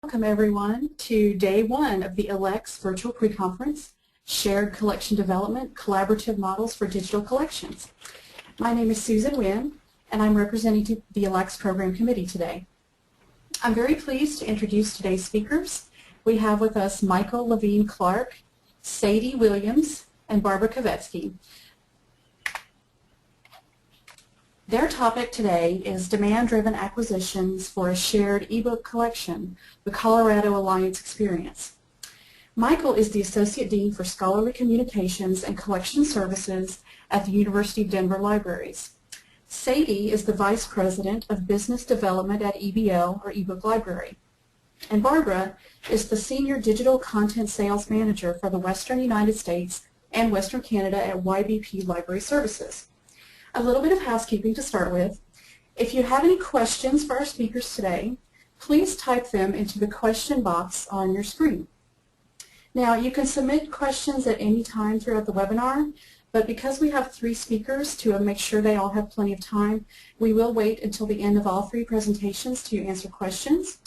Welcome everyone to day one of the ALCTS virtual pre-conference, Shared Collection Development, Collaborative Models for Digital Collections. My name is Susan Nguyen, and I'm representing the ALCTS Program Committee today. I'm very pleased to introduce today's speakers. We have with us Michael Levine-Clark, Sadie Williams, and Barbara Kawecki. Their topic today is demand-driven acquisitions for a shared eBook collection, the Colorado Alliance Experience. Michael is the Associate Dean for Scholarly Communications and Collection Services at the University of Denver Libraries. Sadie is the Vice President of Business Development at EBL, or eBook Library. And Barbara is the Senior Digital Content Sales Manager for the Western United States and Western Canada at YBP Library Services. A little bit of housekeeping to start with. If you have any questions for our speakers today, please type them into the question box on your screen. Now, you can submit questions at any time throughout the webinar, but because we have 3 speakers to make sure they all have plenty of time, we will wait until the end of all 3 presentations to answer questions.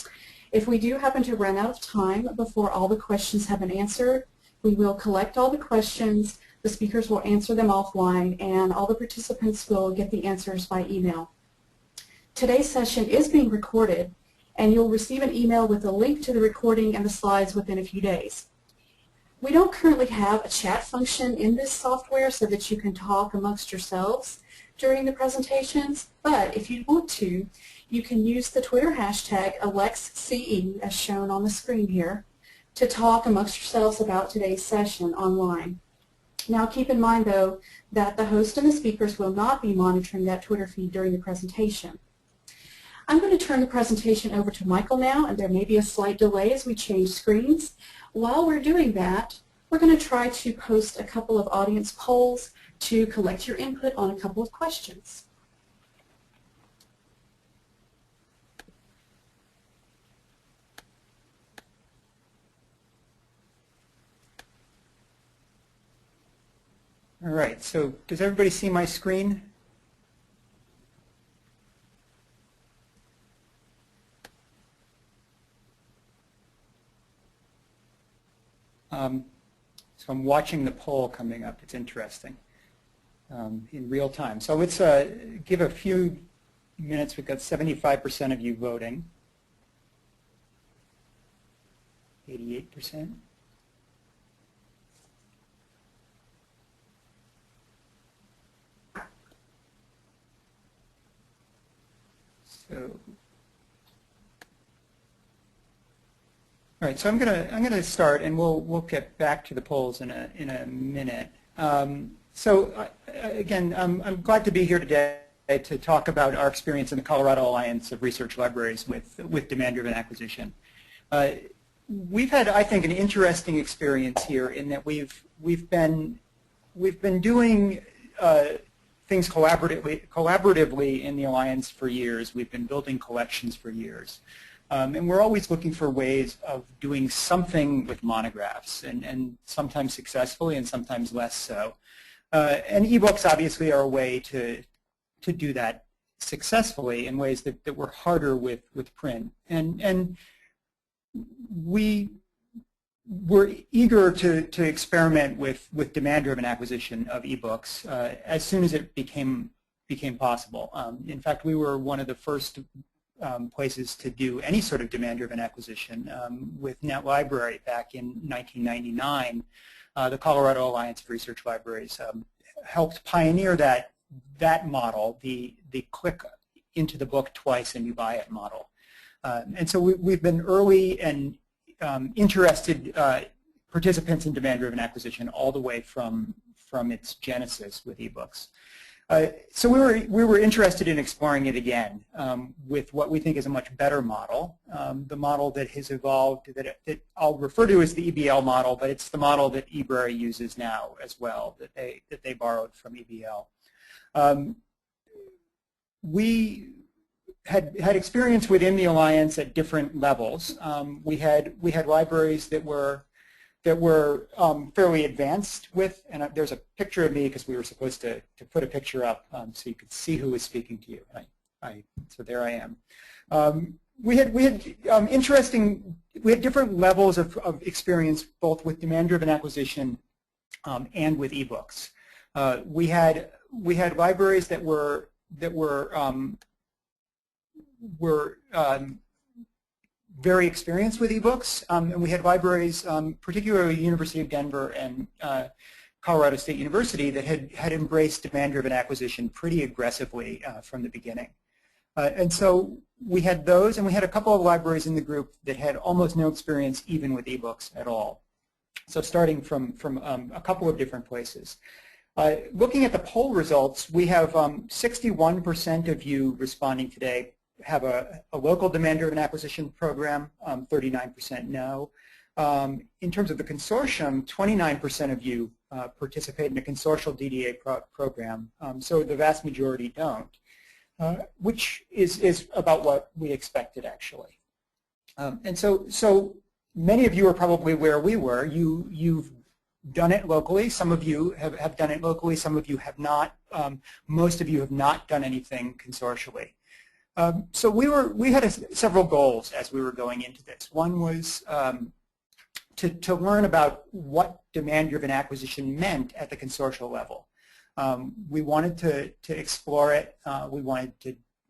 If we do happen to run out of time before all the questions have been answered, we will collect all the questions. The speakers will answer them offline, and all the participants will get the answers by email. Today's session is being recorded, and you'll receive an email with a link to the recording and the slides within a few days. We don't currently have a chat function in this software so that you can talk amongst yourselves during the presentations, but if you want to, you can use the Twitter hashtag ALCTSCE, as shown on the screen here, to talk amongst yourselves about today's session online. Now keep in mind, though, that the host and the speakers will not be monitoring that Twitter feed during the presentation. I'm going to turn the presentation over to Michael now, and there may be a slight delay as we change screens. While we're doing that, we're going to try to post a couple of audience polls to collect your input on a couple of questions. All right, so does everybody see my screen? So I'm watching the poll coming up. It's interesting in real time. So let's give a few minutes. We've got 75% of you voting, 88%. So, all right. So I'm gonna start, and we'll get back to the polls in a minute. Again, I'm glad to be here today to talk about our experience in the Colorado Alliance of Research Libraries with demand-driven acquisition. We've had, I think, an interesting experience here in that we've been doing things collaboratively in the Alliance for years. We've been building collections for years. And we're always looking for ways of doing something with monographs, and sometimes successfully and sometimes less so. And ebooks obviously are a way to do that successfully in ways that were harder with print. And we're eager to experiment with demand-driven acquisition of ebooks as soon as it became possible. In fact, we were one of the first places to do any sort of demand-driven acquisition with NetLibrary back in 1999. The Colorado Alliance of Research Libraries helped pioneer that model, the click into the book twice and you buy it model. And so we've been early and interested participants in demand-driven acquisition all the way from its genesis with ebooks. So we were interested in exploring it again with what we think is a much better model, the model that has evolved that I'll refer to as the EBL model, but it's the model that eBrary uses now as well, that they borrowed from EBL. We had experience within the Alliance at different levels. We had libraries that were fairly advanced with, and there's a picture of me because we were supposed to put a picture up so you could see who was speaking to you. So there I am. We had interesting we had different levels of experience both with demand-driven acquisition and with ebooks. We had libraries that were very experienced with ebooks, and we had libraries, particularly University of Denver and Colorado State University, that had embraced demand-driven acquisition pretty aggressively from the beginning. And so we had those, and we had a couple of libraries in the group that had almost no experience even with ebooks at all. So starting from a couple of different places. Looking at the poll results, we have 61% of you responding today have a local demand-driven acquisition program, 39% no. In terms of the consortium, 29% of you participate in a consortial DDA program, so the vast majority don't, which is about what we expected, actually. And so many of you are probably where we were. You've done it locally. Some of you have done it locally. Some of you have not. Most of you have not done anything consortially. So we had several goals as we were going into this. One was to learn about what demand-driven acquisition meant at the consortial level. We wanted to explore it. We wanted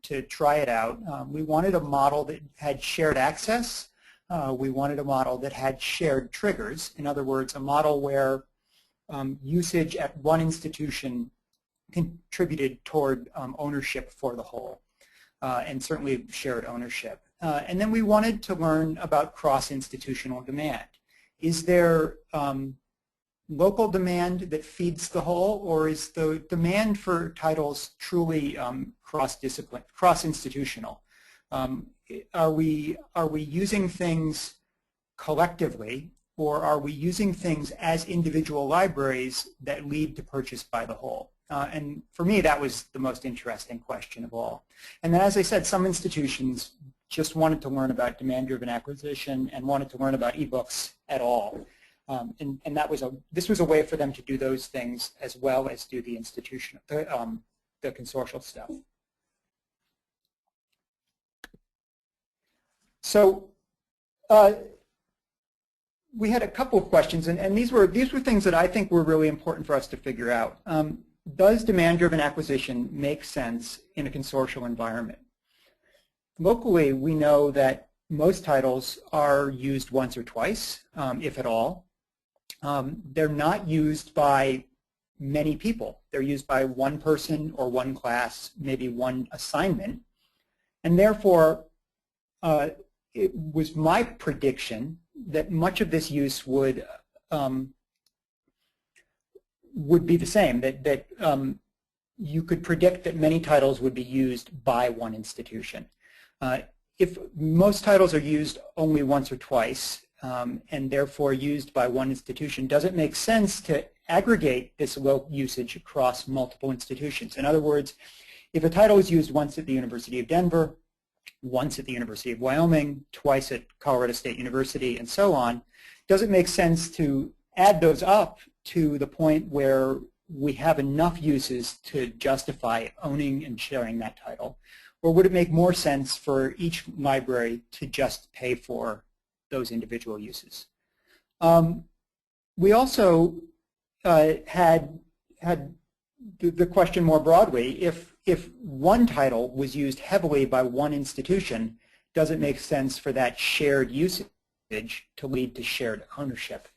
to try it out. We wanted a model that had shared access. We wanted a model that had shared triggers. In other words, a model where usage at one institution contributed toward ownership for the whole. And certainly shared ownership. And then we wanted to learn about cross-institutional demand. Is there local demand that feeds the whole, or is the demand for titles truly cross-discipline, cross-institutional? Are we using things collectively, or are we using things as individual libraries that lead to purchase by the whole? And for me, that was the most interesting question of all. And then, as I said, some institutions just wanted to learn about demand-driven acquisition and wanted to learn about ebooks at all. And this was a way for them to do those things as well as do the the consortial stuff. So we had a couple of questions, and these were things that I think were really important for us to figure out. Does demand-driven acquisition make sense in a consortial environment? Locally, we know that most titles are used once or twice, if at all. They're not used by many people. They're used by one person or one class, maybe one assignment. And therefore, it was my prediction that much of this use would be the same, that you could predict that many titles would be used by one institution. If most titles are used only once or twice, and therefore used by one institution, does it make sense to aggregate this low usage across multiple institutions? In other words, if a title is used once at the University of Denver, once at the University of Wyoming, twice at Colorado State University, and so on, does it make sense to add those up to the point where we have enough uses to justify owning and sharing that title? Or would it make more sense for each library to just pay for those individual uses? We also had the question more broadly, if one title was used heavily by one institution, does it make sense for that shared usage to lead to shared ownership?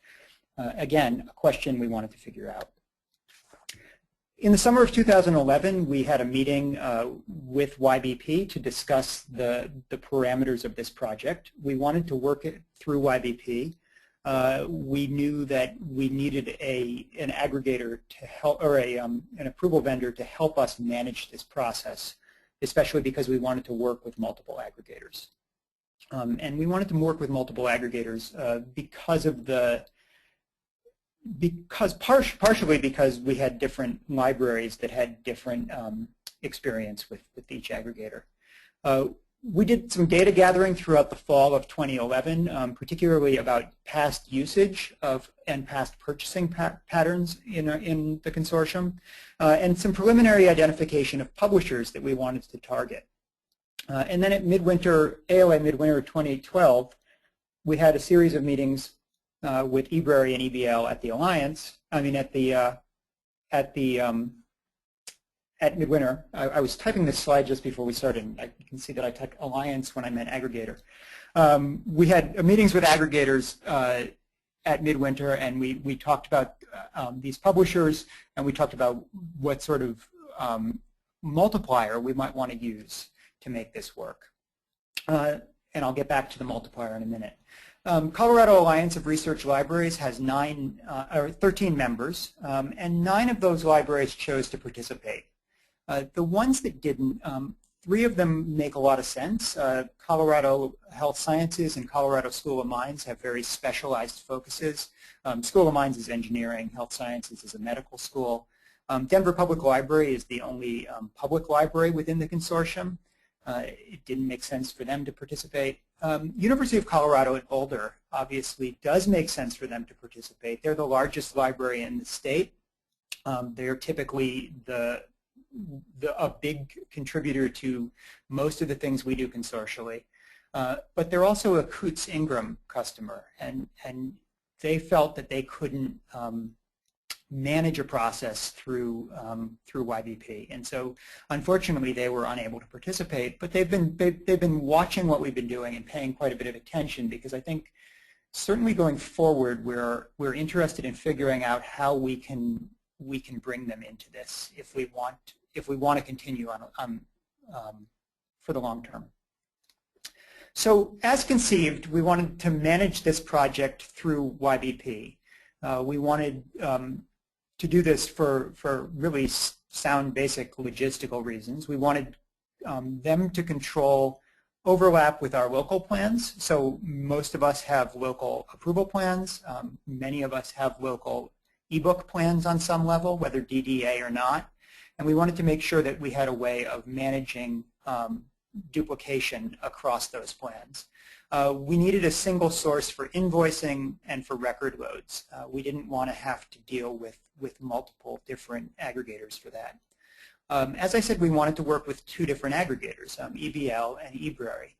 Again, a question we wanted to figure out. In the summer of 2011, we had a meeting with YBP to discuss the parameters of this project. We wanted to work it through YBP. We knew that we needed an aggregator to help, or an approval vendor to help us manage this process, especially because we wanted to work with multiple aggregators. And we wanted to work with multiple aggregators partially because we had different libraries that had different experience with each aggregator. We did some data gathering throughout the fall of 2011, particularly about past usage and past purchasing patterns in the consortium, and some preliminary identification of publishers that we wanted to target. And then at ALA Midwinter 2012, we had a series of meetings with eBrary and EBL at the Alliance. I mean, at Midwinter. I was typing this slide just before we started. You can see that I typed Alliance when I meant aggregator. We had meetings with aggregators at Midwinter, and we talked about these publishers, and we talked about what sort of multiplier we might want to use to make this work. And I'll get back to the multiplier in a minute. Colorado Alliance of Research Libraries has 13 members, and 9 of those libraries chose to participate. The ones that didn't, 3 of them make a lot of sense. Colorado Health Sciences and Colorado School of Mines have very specialized focuses. School of Mines is engineering, Health Sciences is a medical school. Denver Public Library is the only public library within the consortium. It didn't make sense for them to participate. University of Colorado at Boulder obviously does make sense for them to participate. They're the largest library in the state. They're typically a big contributor to most of the things we do consortially. But they're also a Coutts Ingram customer, and they felt that they couldn't manage a process through YBP, and so unfortunately they were unable to participate. But they've been watching what we've been doing and paying quite a bit of attention, because I think certainly going forward we're interested in figuring out how we can bring them into this if we want to continue on for the long term. So as conceived, we wanted to manage this project through YBP. We wanted to do this for really sound, basic logistical reasons. We wanted them to control overlap with our local plans. So most of us have local approval plans. Many of us have local eBook plans on some level, whether DDA or not. And we wanted to make sure that we had a way of managing duplication across those plans. We needed a single source for invoicing and for record loads. We didn't want to have to deal with multiple different aggregators for that. As I said, we wanted to work with 2 different aggregators, EBL and eBrary.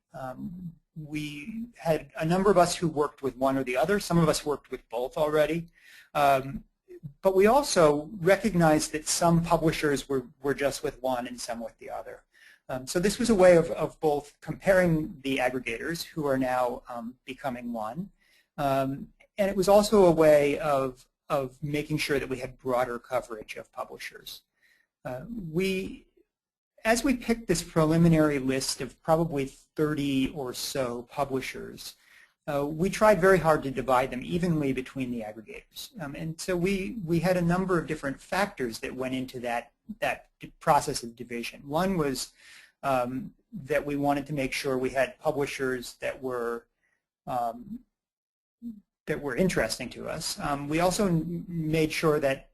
We had a number of us who worked with one or the other. Some of us worked with both already. But we also recognized that some publishers were just with one and some with the other. So this was a way of both comparing the aggregators, who are now becoming one, and it was also a way of making sure that we had broader coverage of publishers. As we picked this preliminary list of probably 30 or so publishers, we tried very hard to divide them evenly between the aggregators. And so we had a number of different factors that went into that process of division. One was that we wanted to make sure we had publishers that were interesting to us. We also made sure that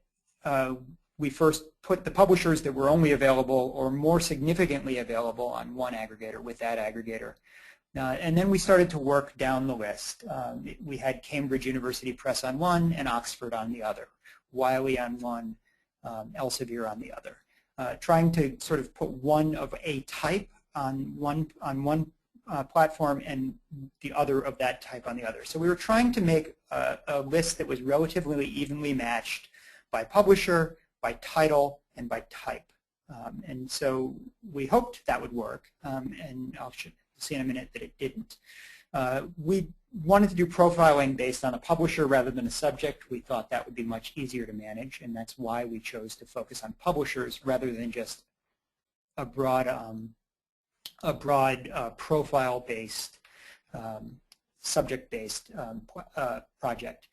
we first put the publishers that were only available or more significantly available on one aggregator with that aggregator. And then we started to work down the list. We had Cambridge University Press on one and Oxford on the other, Wiley on one, Elsevier on the other, trying to sort of put one of a type on one platform and the other of that type on the other. So we were trying to make a list that was relatively evenly matched by publisher, by title, and by type. And so we hoped that would work, and I'll see in a minute that it didn't. We wanted to do profiling based on a publisher rather than a subject. We thought that would be much easier to manage, and that's why we chose to focus on publishers rather than just a broad profile-based, subject-based project.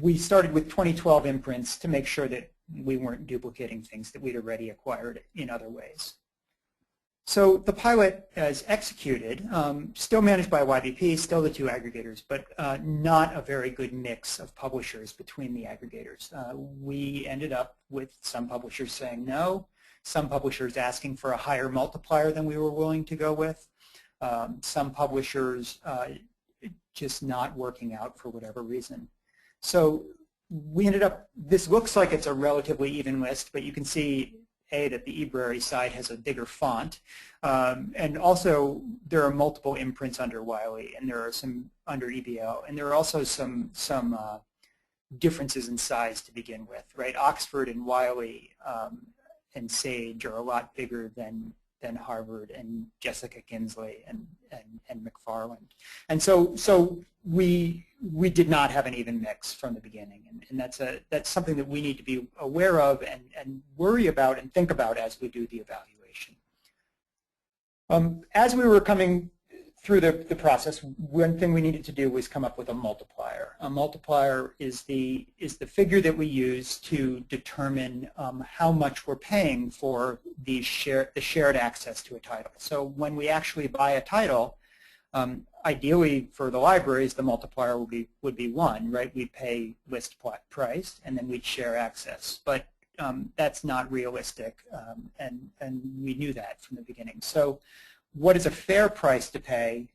We started with 2012 imprints to make sure that we weren't duplicating things that we'd already acquired in other ways. So the pilot is executed, still managed by YBP, still the 2 aggregators, but not a very good mix of publishers between the aggregators. We ended up with some publishers saying no, some publishers asking for a higher multiplier than we were willing to go with, some publishers just not working out for whatever reason. So we ended up, this looks like it's a relatively even list, but you can see that the eBrary side has a bigger font, and also there are multiple imprints under Wiley, and there are some under EBL, and there are also some differences in size to begin with, right? Oxford and Wiley and Sage are a lot bigger than Harvard and Jessica Kinsley and McFarland, and so we did not have an even mix from the beginning, and that's something that we need to be aware of and worry about and think about as we do the evaluation. As we were coming through the process, one thing we needed to do was come up with a multiplier. A multiplier is the figure that we use to determine how much we're paying for the shared access to a title. So when we actually buy a title, ideally for the libraries, the multiplier would be 1, right? We'd pay list price and then we'd share access. But that's not realistic, and we knew that from the beginning. So what is a fair price to pay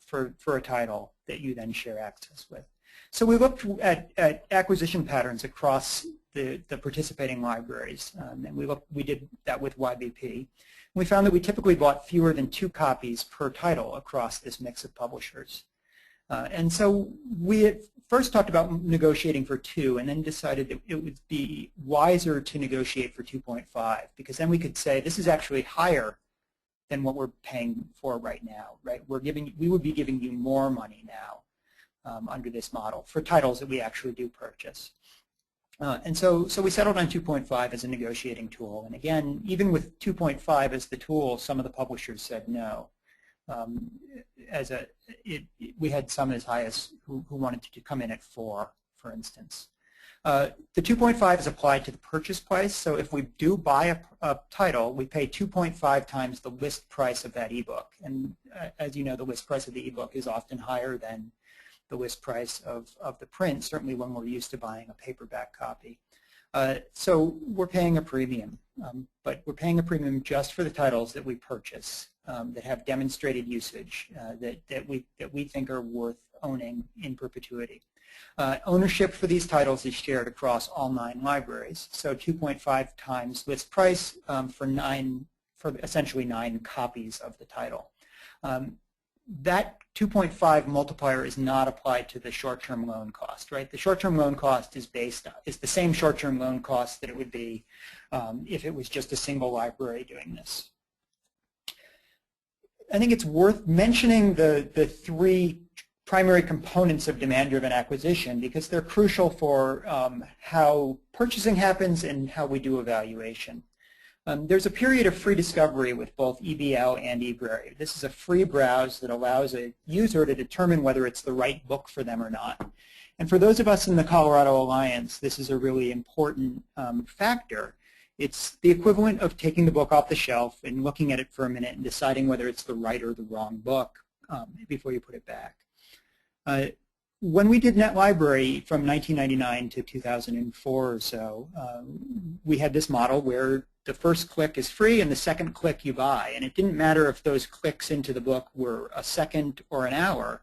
for a title that you then share access with? So we looked at acquisition patterns across the participating libraries, and we did that with YBP. We found that we typically bought fewer than 2 copies per title across this mix of publishers. And so we had first talked about negotiating for 2, and then decided that it would be wiser to negotiate for 2.5, because then we could say this is actually higher than what we're paying for right now, right? We would be giving you more money now under this model for titles that we actually do purchase. And so we settled on 2.5 as a negotiating tool. And again, even with 2.5 as the tool, some of the publishers said no. We had some as high as who wanted to come in at 4, for instance. The 2.5 is applied to the purchase price, so if we do buy a title, we pay 2.5 times the list price of that ebook. And as you know, the list price of the ebook is often higher than the list price of the print, certainly when we're used to buying a paperback copy. So we're paying a premium, but we're paying a premium just for the titles that we purchase that have demonstrated usage that we think are worth owning in perpetuity. Ownership for these titles is shared across all 9 libraries, so 2.5 times list price for essentially 9 copies of the title. That 2.5 multiplier is not applied to the short-term loan cost, right? The short-term loan cost is the same short-term loan cost that it would be if it was just a single library doing this. I think it's worth mentioning the 3 primary components of demand-driven acquisition, because they're crucial for how purchasing happens and how we do evaluation. There's a period of free discovery with both EBL and eBrary. This is a free browse that allows a user to determine whether it's the right book for them or not. And for those of us in the Colorado Alliance, this is a really important factor. It's the equivalent of taking the book off the shelf and looking at it for a minute and deciding whether it's the right or the wrong book before you put it back. When we did NetLibrary from 1999 to 2004 or so, we had this model where the first click is free and the second click you buy. And it didn't matter if those clicks into the book were a second or an hour,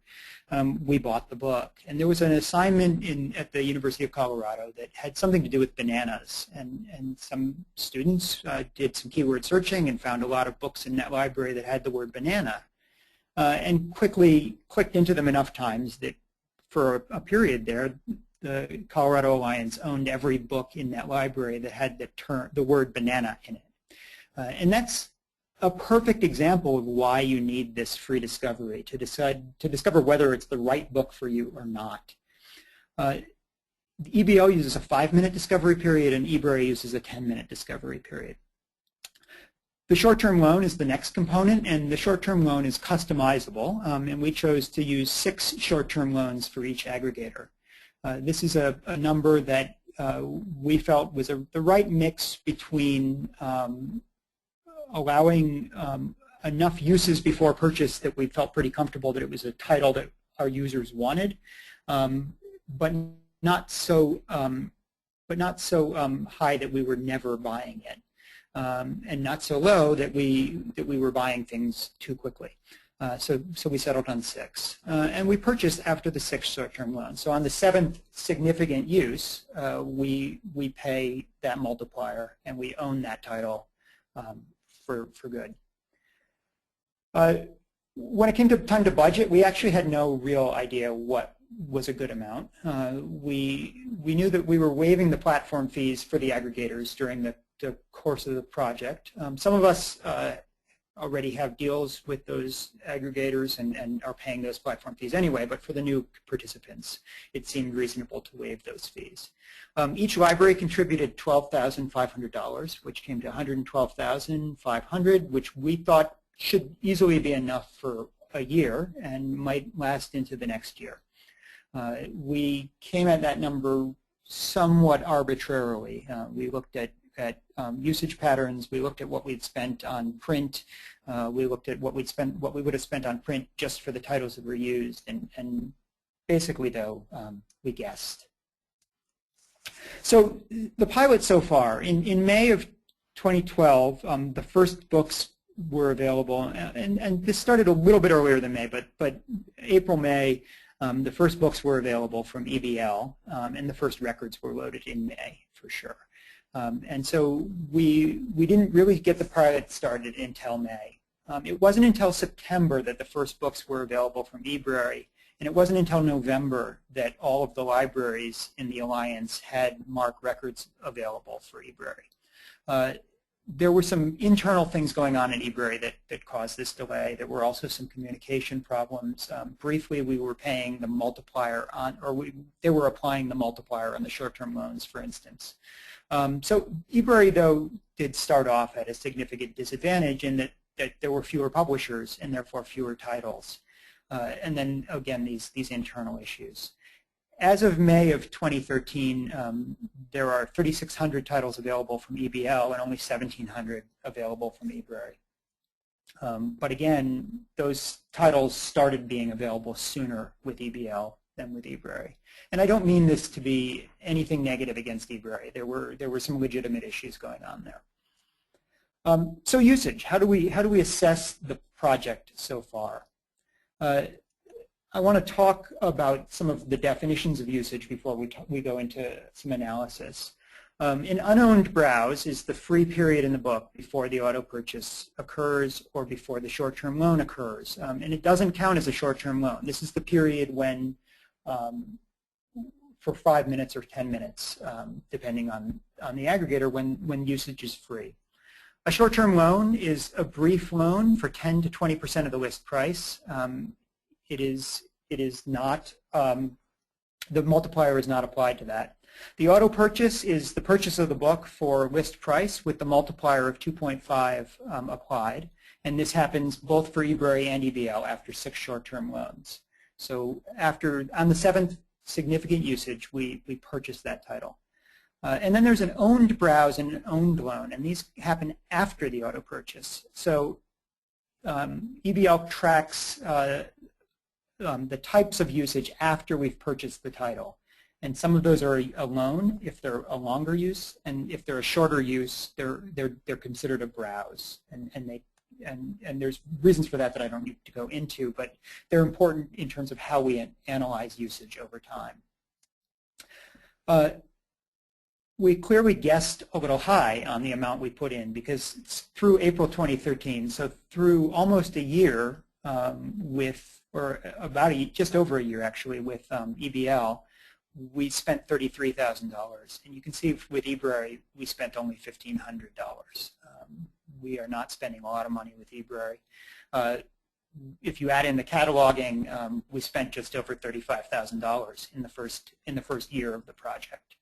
we bought the book. And there was an assignment at the University of Colorado that had something to do with bananas. And some students did some keyword searching and found a lot of books in NetLibrary that had the word banana. And quickly clicked into them enough times that for a period there, the Colorado Alliance owned every book in that library that had the word banana in it. And that's a perfect example of why you need this free discovery, to discover whether it's the right book for you or not. The EBL uses a 5-minute discovery period and eBrary uses a 10-minute discovery period. The short-term loan is the next component, and the short-term loan is customizable, and we chose to use 6 short-term loans for each aggregator. This is a number that we felt was the right mix between allowing enough uses before purchase that we felt pretty comfortable that it was a title that our users wanted, but not so high that we were never buying it. And not so low that we were buying things too quickly. So we settled on 6. And we purchased after the 6th short-term loan. So on the 7th significant use, we pay that multiplier and we own that title for good. When it came to time to budget, we actually had no real idea what was a good amount. We knew that we were waiving the platform fees for the aggregators during the course of the project. Some of us already have deals with those aggregators and are paying those platform fees anyway, but for the new participants, it seemed reasonable to waive those fees. Each library contributed $12,500, which came to $112,500, which we thought should easily be enough for a year and might last into the next year. We came at that number somewhat arbitrarily. We looked at usage patterns. We looked at what we'd spent on print. We looked at what we would have spent on print just for the titles that were used, and basically, though, we guessed. So the pilot so far, in May of 2012, the first books were available, and this started a little bit earlier than May, but April, May, the first books were available from EBL, and the first records were loaded in May for sure. And so we didn't really get the pilot started until May. It wasn't until September that the first books were available from eBrary, and it wasn't until November that all of the libraries in the Alliance had MARC records available for eBrary. There were some internal things going on in eBrary that caused this delay. There were also some communication problems. Briefly, we were paying the multiplier on, or they were applying the multiplier on the short-term loans, for instance. So eBrary, though, did start off at a significant disadvantage in that there were fewer publishers and therefore fewer titles. And then, again, these internal issues. As of May of 2013, there are 3,600 titles available from EBL and only 1,700 available from eBrary. But again, those titles started being available sooner with EBL than with eBrary. And I don't mean this to be anything negative against eBrary. There were some legitimate issues going on there. So usage, how do we assess the project so far? I want to talk about some of the definitions of usage before we go into some analysis. An unowned browse is the free period in the book before the auto purchase occurs or before the short-term loan occurs. And it doesn't count as a short-term loan. This is the period when, for 5 minutes or 10 minutes, depending on the aggregator, when usage is free. A short-term loan is a brief loan for 10 to 20% of the list price. It is not, the multiplier is not applied to that. The auto purchase is the purchase of the book for list price with the multiplier of 2.5 applied, and this happens both for eBrary and EBL after 6 short-term loans. So on the 7th significant usage, we purchase that title. And then there's an owned browse and an owned loan, and these happen after the auto purchase. So EBL tracks the types of usage after we've purchased the title. And some of those are a loan if they're a longer use, and if they're a shorter use, they're considered a browse. And there's reasons for that I don't need to go into, but they're important in terms of how we analyze usage over time. We clearly guessed a little high on the amount we put in because it's through April 2013, so through almost a year or just over a year actually with EBL, we spent $33,000. And you can see with eBrary, we spent only $1,500. We are not spending a lot of money with eBrary. If you add in the cataloging, we spent just over $35,000 in the first year of the project.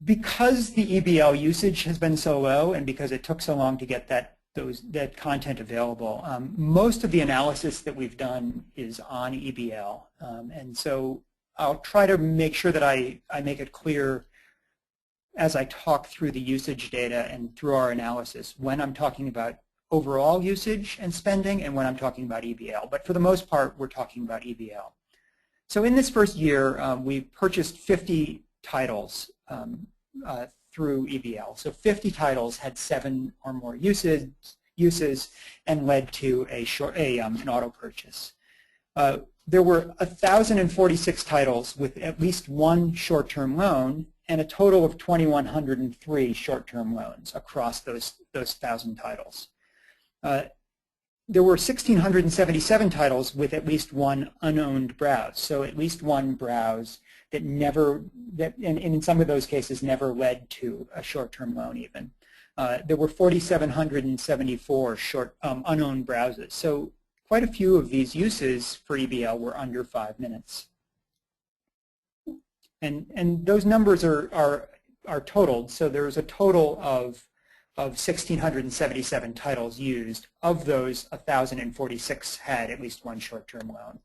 Because the EBL usage has been so low and because it took so long to get that content available, most of the analysis that we've done is on EBL. And so I'll try to make sure that I make it clear as I talk through the usage data and through our analysis when I'm talking about overall usage and spending and when I'm talking about EBL. But for the most part, we're talking about EBL. So in this first year, we purchased 50 titles through EBL. So 50 titles had 7 or more uses uses and led to an auto purchase. There were 1,046 titles with at least one short-term loan and a total of 2,103 short-term loans across those 1,000 titles. There were 1,677 titles with at least one unowned browse, so at least one browse that and in some of those cases never led to a short-term loan even. There were 4,774 unowned browses, so quite a few of these uses for EBL were under 5 minutes. And those numbers are totaled, so there was a total of 1,677 titles used. Of those, 1,046 had at least one short-term loan.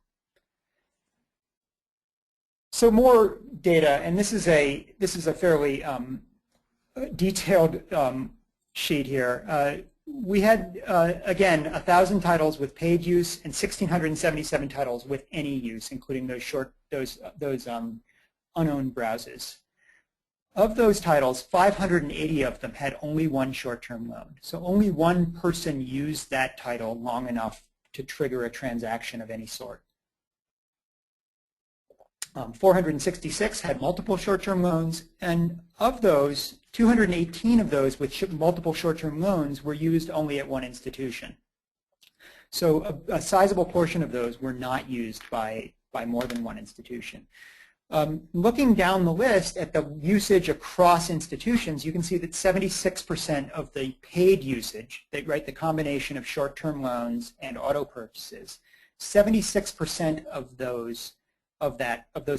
So more data, and this is a fairly detailed sheet here. We had again 1,000 titles with paid use and 1,677 titles with any use, including those unowned browses. Of those titles, 580 of them had only one short-term loan. So only one person used that title long enough to trigger a transaction of any sort. 466 had multiple short-term loans, and of those, 218 of those with multiple short-term loans were used only at one institution. So a sizable portion of those were not used by more than one institution. Looking down the list at the usage across institutions, you can see that 76% of the paid usage, the combination of short-term loans and auto purchases, 76% of those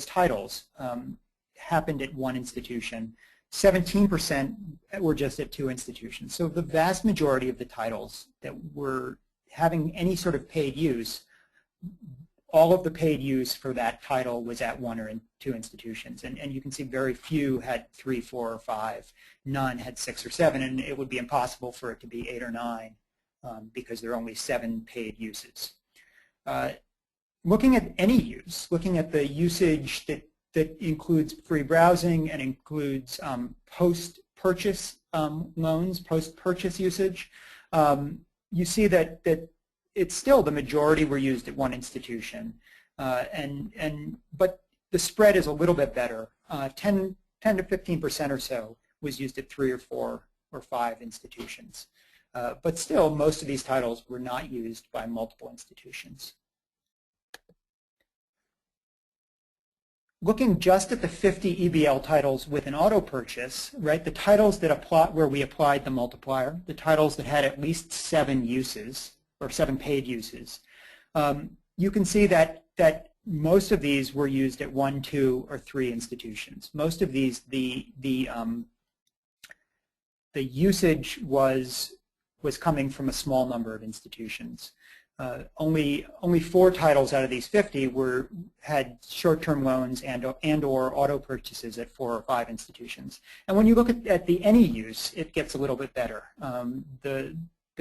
titles happened at one institution. 17% were just at two institutions. So the vast majority of the titles that were having any sort of paid use, all of the paid use for that title was at one or two institutions. And you can see very few had 3, 4, or 5. None had 6 or 7, and it would be impossible for it to be 8 or 9 because there are only 7 paid uses. Looking at any use, looking at the usage that includes free browsing and includes post-purchase loans, post-purchase usage, you see that it's still the majority were used at one institution, but the spread is a little bit better. 10 to 15% or so was used at 3 or 4 or 5 institutions, but still most of these titles were not used by multiple institutions. Looking just at the 50 EBL titles with an auto purchase, the titles that where we applied the multiplier, the titles that had at least 7 uses or 7 paid uses, you can see that most of these were used at 1, 2, or 3 institutions. Most of these, the usage was coming from a small number of institutions. Only 4 titles out of these 50 had short-term loans and or auto purchases at 4 or 5 institutions. And when you look at the any use, it gets a little bit better.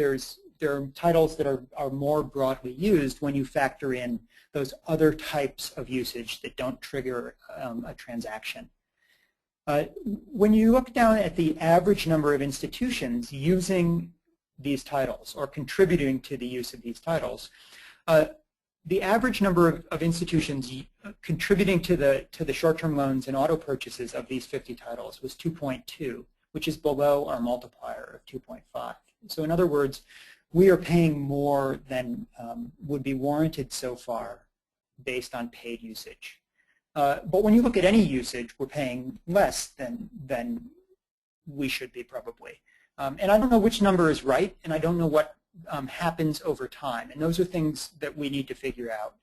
There are titles that are more broadly used when you factor in those other types of usage that don't trigger a transaction. When you look down at the average number of institutions using these titles or contributing to the use of these titles, the average number of institutions contributing to the short-term loans and auto purchases of these 50 titles was 2.2, which is below our multiplier of 2.5. So in other words, we are paying more than would be warranted so far based on paid usage. But when you look at any usage, we're paying less than we should be probably. And I don't know which number is right, and I don't know what happens over time. And those are things that we need to figure out.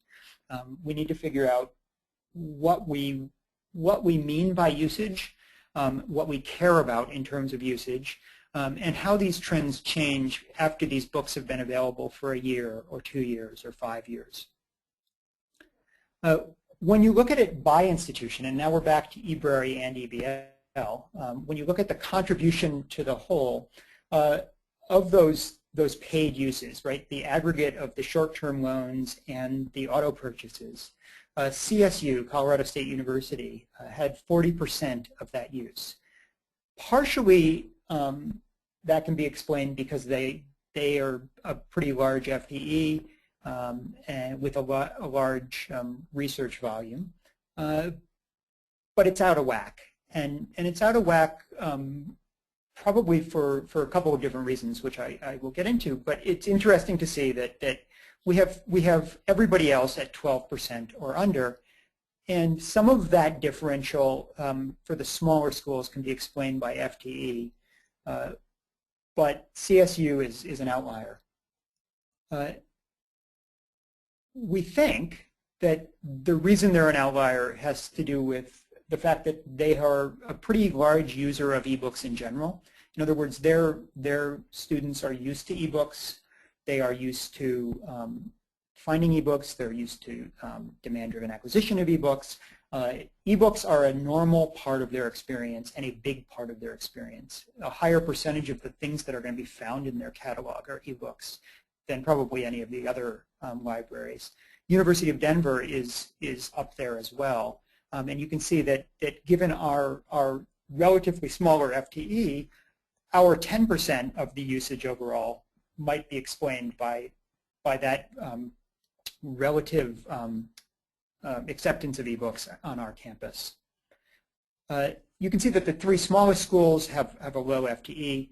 We need to figure out what we mean by usage, what we care about in terms of usage, and how these trends change after these books have been available for a year or 2 years or 5 years. When you look at it by institution, and now we're back to eBrary and EBL, when you look at the contribution to the whole of those paid uses, the aggregate of the short-term loans and the auto purchases, CSU, Colorado State University, had 40% of that use. Partially, that can be explained because they they are a pretty large FTE and with a large research volume, but it's out of whack, and it's out of whack probably for a couple of different reasons, which I will get into. But it's interesting to see that we have everybody else at 12% or under, and some of that differential for the smaller schools can be explained by FTE, but CSU is an outlier. We think that the reason they're an outlier has to do with the fact that they are a pretty large user of ebooks in general. In other words, their students are used to ebooks. They are used to finding ebooks. They're used to demand-driven acquisition of ebooks. Ebooks are a normal part of their experience and a big part of their experience. A higher percentage of the things that are going to be found in their catalog are ebooks than probably any of the other libraries. University of Denver is up there as well. And you can see that given our relatively smaller FTE, our 10% of the usage overall might be explained by that relative acceptance of ebooks on our campus. You can see that the three smallest schools have a low FTE.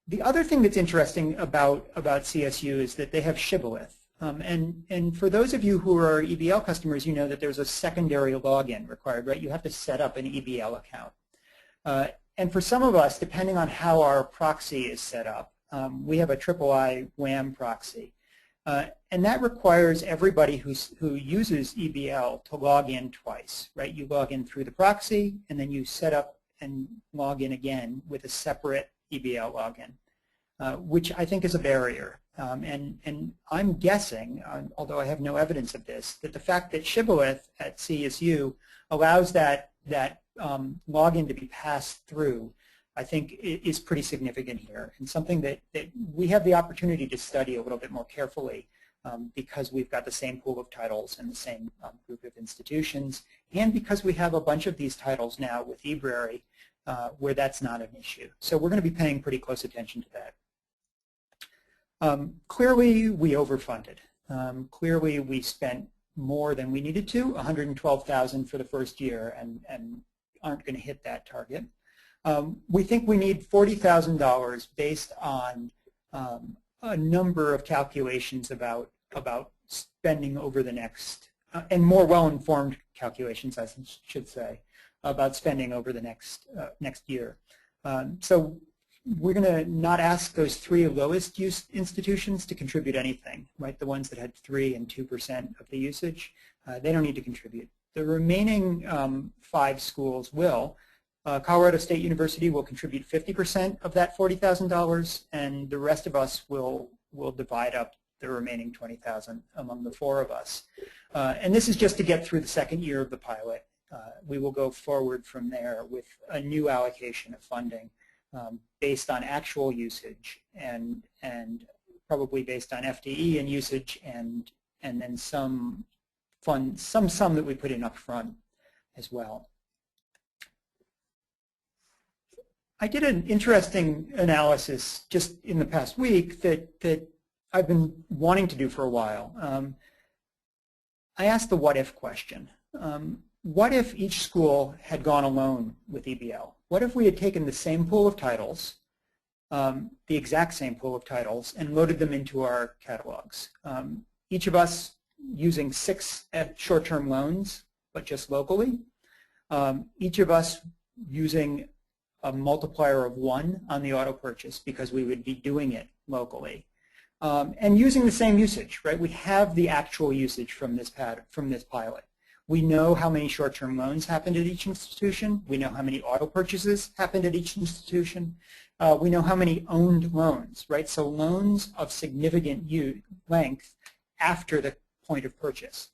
The other thing that's interesting about CSU is that they have shibboleth. And for those of you who are EBL customers, you know that there's a secondary login required, right? You have to set up an EBL account. And for some of us, depending on how our proxy is set up, we have a III WAM proxy. And that requires everybody who uses EBL to log in twice, right? You log in through the proxy, and then you set up and log in again with a separate EBL login, which I think is a barrier. And I'm guessing, although I have no evidence of this, that the fact that shibboleth at CSU allows that login to be passed through, I think is pretty significant here, and something that we have the opportunity to study a little bit more carefully because we've got the same pool of titles and the same group of institutions, and because we have a bunch of these titles now with eBrary where that's not an issue. So we're going to be paying pretty close attention to that. Clearly, we overfunded. Clearly, we spent more than we needed to, $112,000 for the first year, and aren't going to hit that target. We think we need $40,000 based on a number of calculations about spending over the next, and more well-informed calculations, I should say, about spending over the next year. So we're going to not ask those three lowest use institutions to contribute anything, right? The ones that had 3 and 2% of the usage, they don't need to contribute. The remaining 5 schools will. Colorado State University will contribute 50% of that $40,000, and the rest of us will divide up the remaining $20,000 among the 4 of us. And this is just to get through the second year of the pilot. We will go forward from there with a new allocation of funding based on actual usage and probably based on FTE and usage and then some sum that we put in up front as well. I did an interesting analysis just in the past week that I've been wanting to do for a while. I asked the what if question. What if each school had gone alone with EBL? What if we had taken the same pool of titles, the exact same pool of titles, and loaded them into our catalogs? Each of us using 6 short-term loans, but just locally. Each of us using a multiplier of 1 on the auto purchase because we would be doing it locally. And using the same usage, right? We have the actual usage from this pilot. We know how many short-term loans happened at each institution. We know how many auto purchases happened at each institution. We know how many owned loans, right? So loans of significant length after the point of purchase.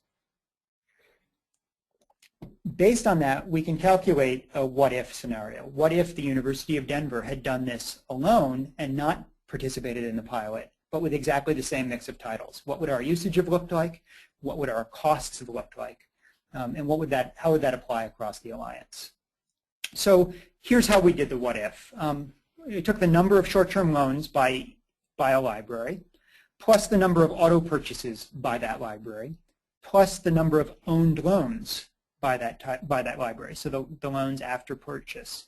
Based on that, we can calculate a what-if scenario. What if the University of Denver had done this alone and not participated in the pilot, but with exactly the same mix of titles? What would our usage have looked like? What would our costs have looked like? And how would that apply across the alliance? So here's how we did the what if. We took the number of short-term loans by by a library, plus the number of auto purchases by that library, plus the number of owned loans by that library, so the loans after purchase.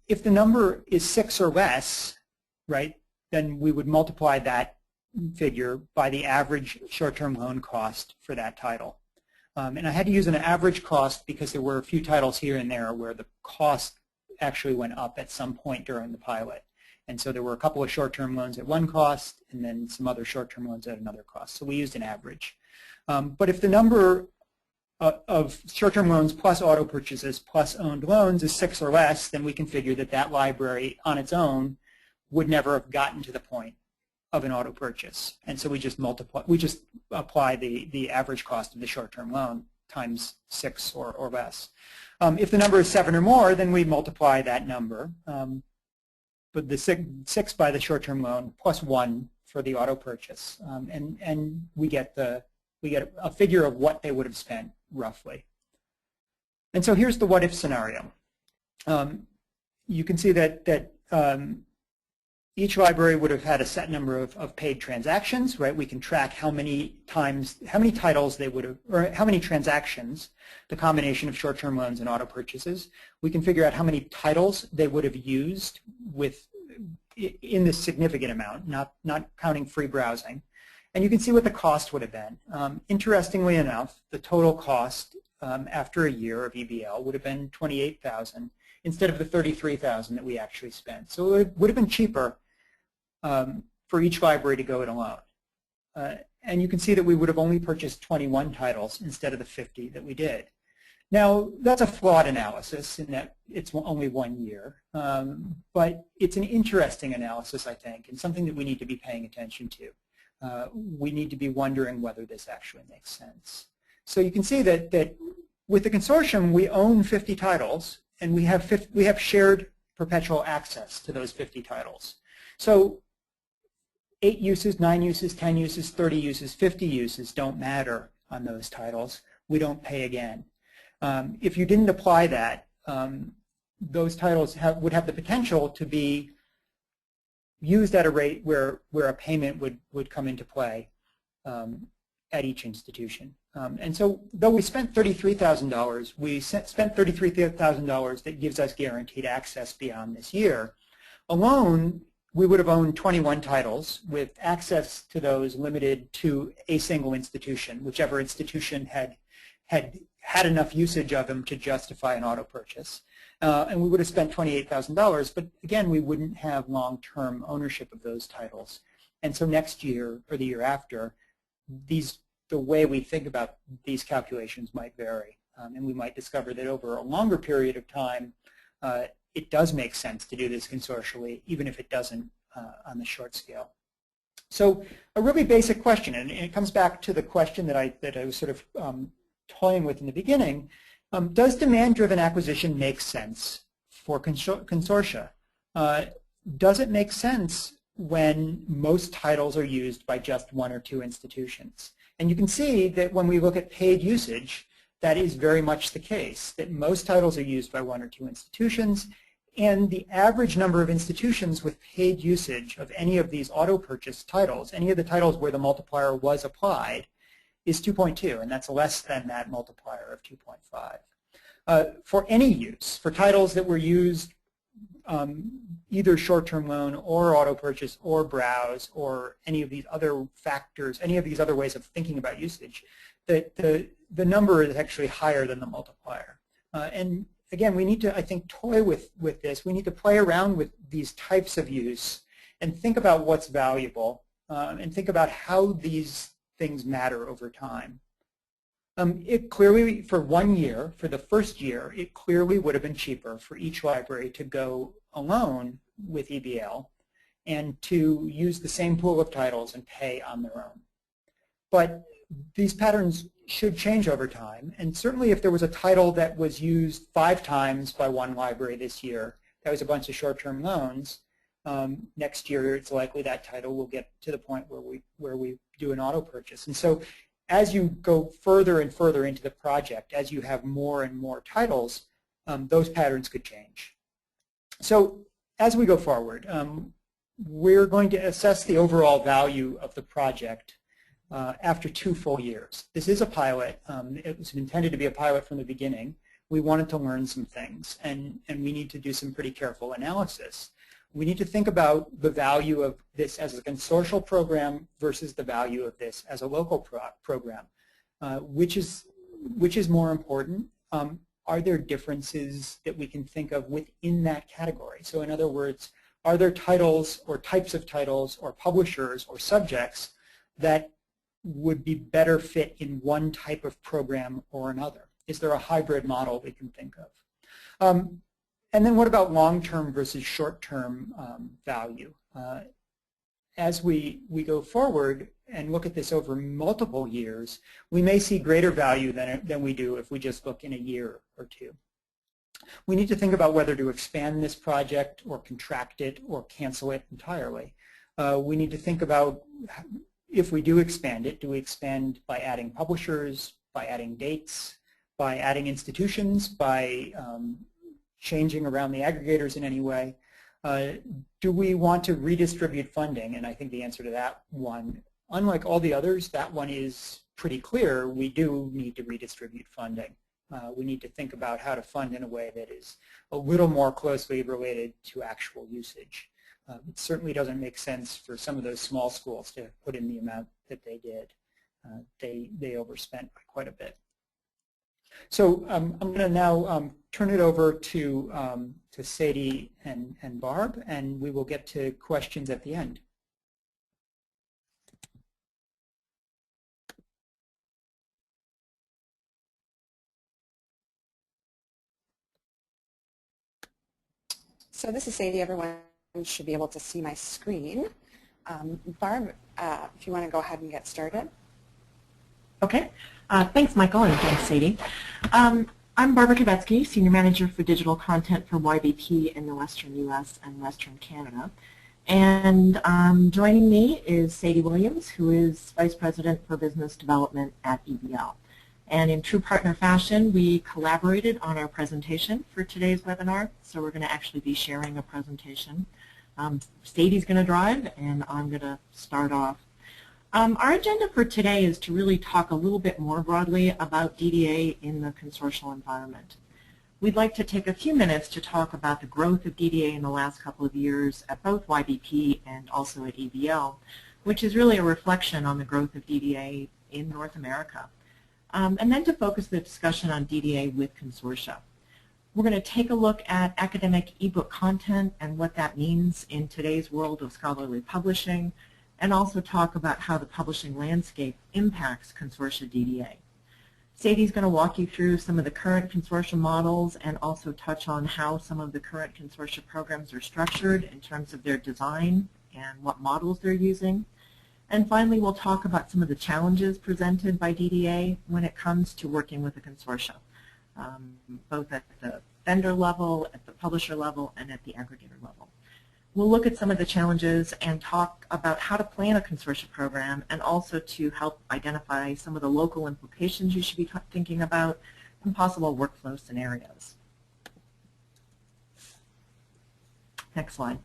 If the number is 6 or less, right, then we would multiply that figure by the average short-term loan cost for that title. And I had to use an average cost because there were a few titles here and there where the cost actually went up at some point during the pilot. And so there were a couple of short-term loans at one cost and then some other short-term loans at another cost. So we used an average. But if the number of short-term loans plus auto purchases plus owned loans is 6 or less, then we can figure that that library on its own would never have gotten to the point of an auto purchase. And so we just apply the average cost of the short-term loan times 6 or less. If the number is 7 or more, then we multiply that number, but the 6 by the short-term loan plus 1 for the auto purchase, and we get a figure of what they would have spent roughly. And so here's the what-if scenario. You can see that each library would have had a set number of paid transactions, right? We can track how many titles they would have, or how many transactions, the combination of short-term loans and auto purchases. We can figure out how many titles they would have used in this significant amount, not counting free browsing. And you can see what the cost would have been. Interestingly enough, the total cost after a year of EBL would have been $28,000 instead of the $33,000 that we actually spent. So it would have been cheaper for each library to go it alone. And you can see that we would have only purchased 21 titles instead of the 50 that we did. Now, that's a flawed analysis in that it's only 1 year, but it's an interesting analysis, I think, and something that we need to be paying attention to. We need to be wondering whether this actually makes sense. So you can see that with the consortium, we own 50 titles, and we have shared perpetual access to those 50 titles. So 8 uses, 9 uses, 10 uses, 30 uses, 50 uses don't matter on those titles. We don't pay again. If you didn't apply that, those titles would have the potential to be used at a rate where a payment would come into play at each institution. And so though we spent $33,000, we spent $33,000 that gives us guaranteed access beyond this year. Alone, we would have owned 21 titles with access to those limited to a single institution, whichever institution had enough usage of them to justify an auto purchase. And we would have spent $28,000, but again, we wouldn't have long-term ownership of those titles. And so next year or the year after, the way we think about these calculations might vary. And we might discover that over a longer period of time, it does make sense to do this consortially, even if it doesn't on the short scale. So a really basic question, and it comes back to the question that I was sort of toying with in the beginning. Does demand-driven acquisition make sense for consortia? Does it make sense when most titles are used by just 1 or 2 institutions? And you can see that when we look at paid usage, that is very much the case, that most titles are used by 1 or 2 institutions, and the average number of institutions with paid usage of any of these auto-purchase titles, any of the titles where the multiplier was applied, is 2.2, and that's less than that multiplier of 2.5. For any use, for titles that were used either short-term loan or auto purchase or browse or any of these other factors, any of these other ways of thinking about usage, the number is actually higher than the multiplier. And again, we need to, I think, toy with this. We need to play around with these types of use and think about what's valuable and think about how these things matter over time. It clearly, for 1 year, for the first year, it clearly would have been cheaper for each library to go alone with EBL and to use the same pool of titles and pay on their own. But these patterns should change over time, and certainly if there was a title that was used 5 times by one library this year, that was a bunch of short-term loans, next year it's likely that title will get to the point where we do an auto purchase. And so as you go further and further into the project, as you have more and more titles, those patterns could change. So as we go forward, we're going to assess the overall value of the project after 2 full years. This is a pilot. It was intended to be a pilot from the beginning. We wanted to learn some things, and we need to do some pretty careful analysis. We need to think about the value of this as a consortial program versus the value of this as a local program. Which is more important? Are there differences that we can think of within that category? So in other words, are there titles or types of titles or publishers or subjects that would be better fit in one type of program or another? Is there a hybrid model we can think of? And then what about long-term versus short-term value? As we go forward and look at this over multiple years, we may see greater value than we do if we just look in a year or 2. We need to think about whether to expand this project or contract it or cancel it entirely. We need to think about, if we do expand it, do we expand by adding publishers, by adding dates, by adding institutions, by changing around the aggregators in any way? Do we want to redistribute funding? And I think the answer to that one, unlike all the others, that one is pretty clear. We do need to redistribute funding. We need to think about how to fund in a way that is a little more closely related to actual usage. It certainly doesn't make sense for some of those small schools to put in the amount that they did. They overspent by quite a bit. So I'm going to now turn it over to Sadie and Barb, and we will get to questions at the end. So this is Sadie. Everyone should be able to see my screen. Barb, if you want to go ahead and get started. Okay. Thanks, Michael, and thanks, Sadie. I'm Barbara Kawecki, Senior Manager for Digital Content for YBP in the Western U.S. and Western Canada. And joining me is Sadie Williams, who is Vice President for Business Development at EBL. And in true partner fashion, we collaborated on our presentation for today's webinar. So we're going to actually be sharing a presentation. Sadie's going to drive, and I'm going to start off. Our agenda for today is to really talk a little bit more broadly about DDA in the consortial environment. We'd like to take a few minutes to talk about the growth of DDA in the last couple of years at both YBP and also at EBL, which is really a reflection on the growth of DDA in North America. And then to focus the discussion on DDA with consortia. We're going to take a look at academic ebook content and what that means in today's world of scholarly publishing, and also talk about how the publishing landscape impacts consortia DDA. Sadie's going to walk you through some of the current consortia models and also touch on how some of the current consortia programs are structured in terms of their design and what models they're using. And finally, we'll talk about some of the challenges presented by DDA when it comes to working with a consortia, both at the vendor level, at the publisher level, and at the aggregator level. We'll look at some of the challenges and talk about how to plan a consortia program, and also to help identify some of the local implications you should be thinking about and possible workflow scenarios. Next slide.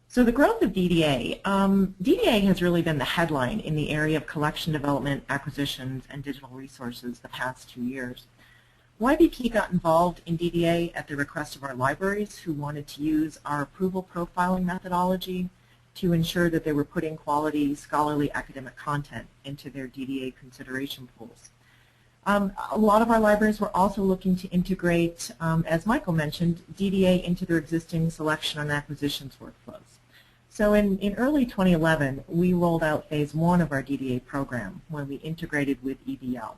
So the growth of DDA. DDA has really been the headline in the area of collection development, acquisitions, and digital resources the past 2 years. YBP got involved in DDA at the request of our libraries, who wanted to use our approval profiling methodology to ensure that they were putting quality scholarly academic content into their DDA consideration pools. A lot of our libraries were also looking to integrate, as Michael mentioned, DDA into their existing selection and acquisitions workflows. So in early 2011, we rolled out phase 1 of our DDA program when we integrated with EBL.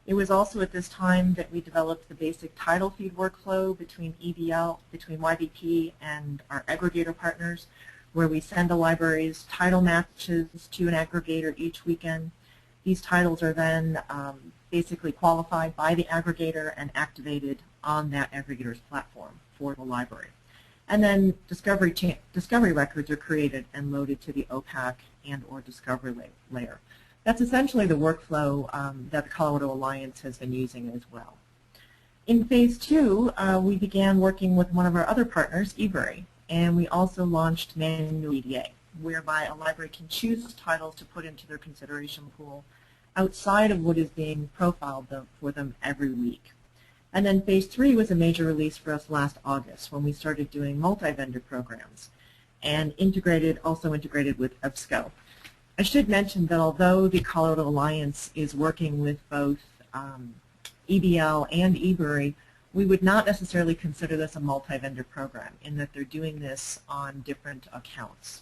It was also at this time that we developed the basic title feed workflow between YBP and our aggregator partners, where we send a library's title matches to an aggregator each weekend. These titles are then basically qualified by the aggregator and activated on that aggregator's platform for the library. And then discovery records are created and loaded to the OPAC and or discovery layer. That's essentially the workflow that the Colorado Alliance has been using as well. In phase 2, we began working with one of our other partners, eBury, and we also launched manual DDA, whereby a library can choose titles to put into their consideration pool outside of what is being profiled for them every week. And then phase 3 was a major release for us last August when we started doing multi-vendor programs and also integrated with EBSCO. I should mention that although the Colorado Alliance is working with both EBL and eBury, we would not necessarily consider this a multi-vendor program in that they're doing this on different accounts.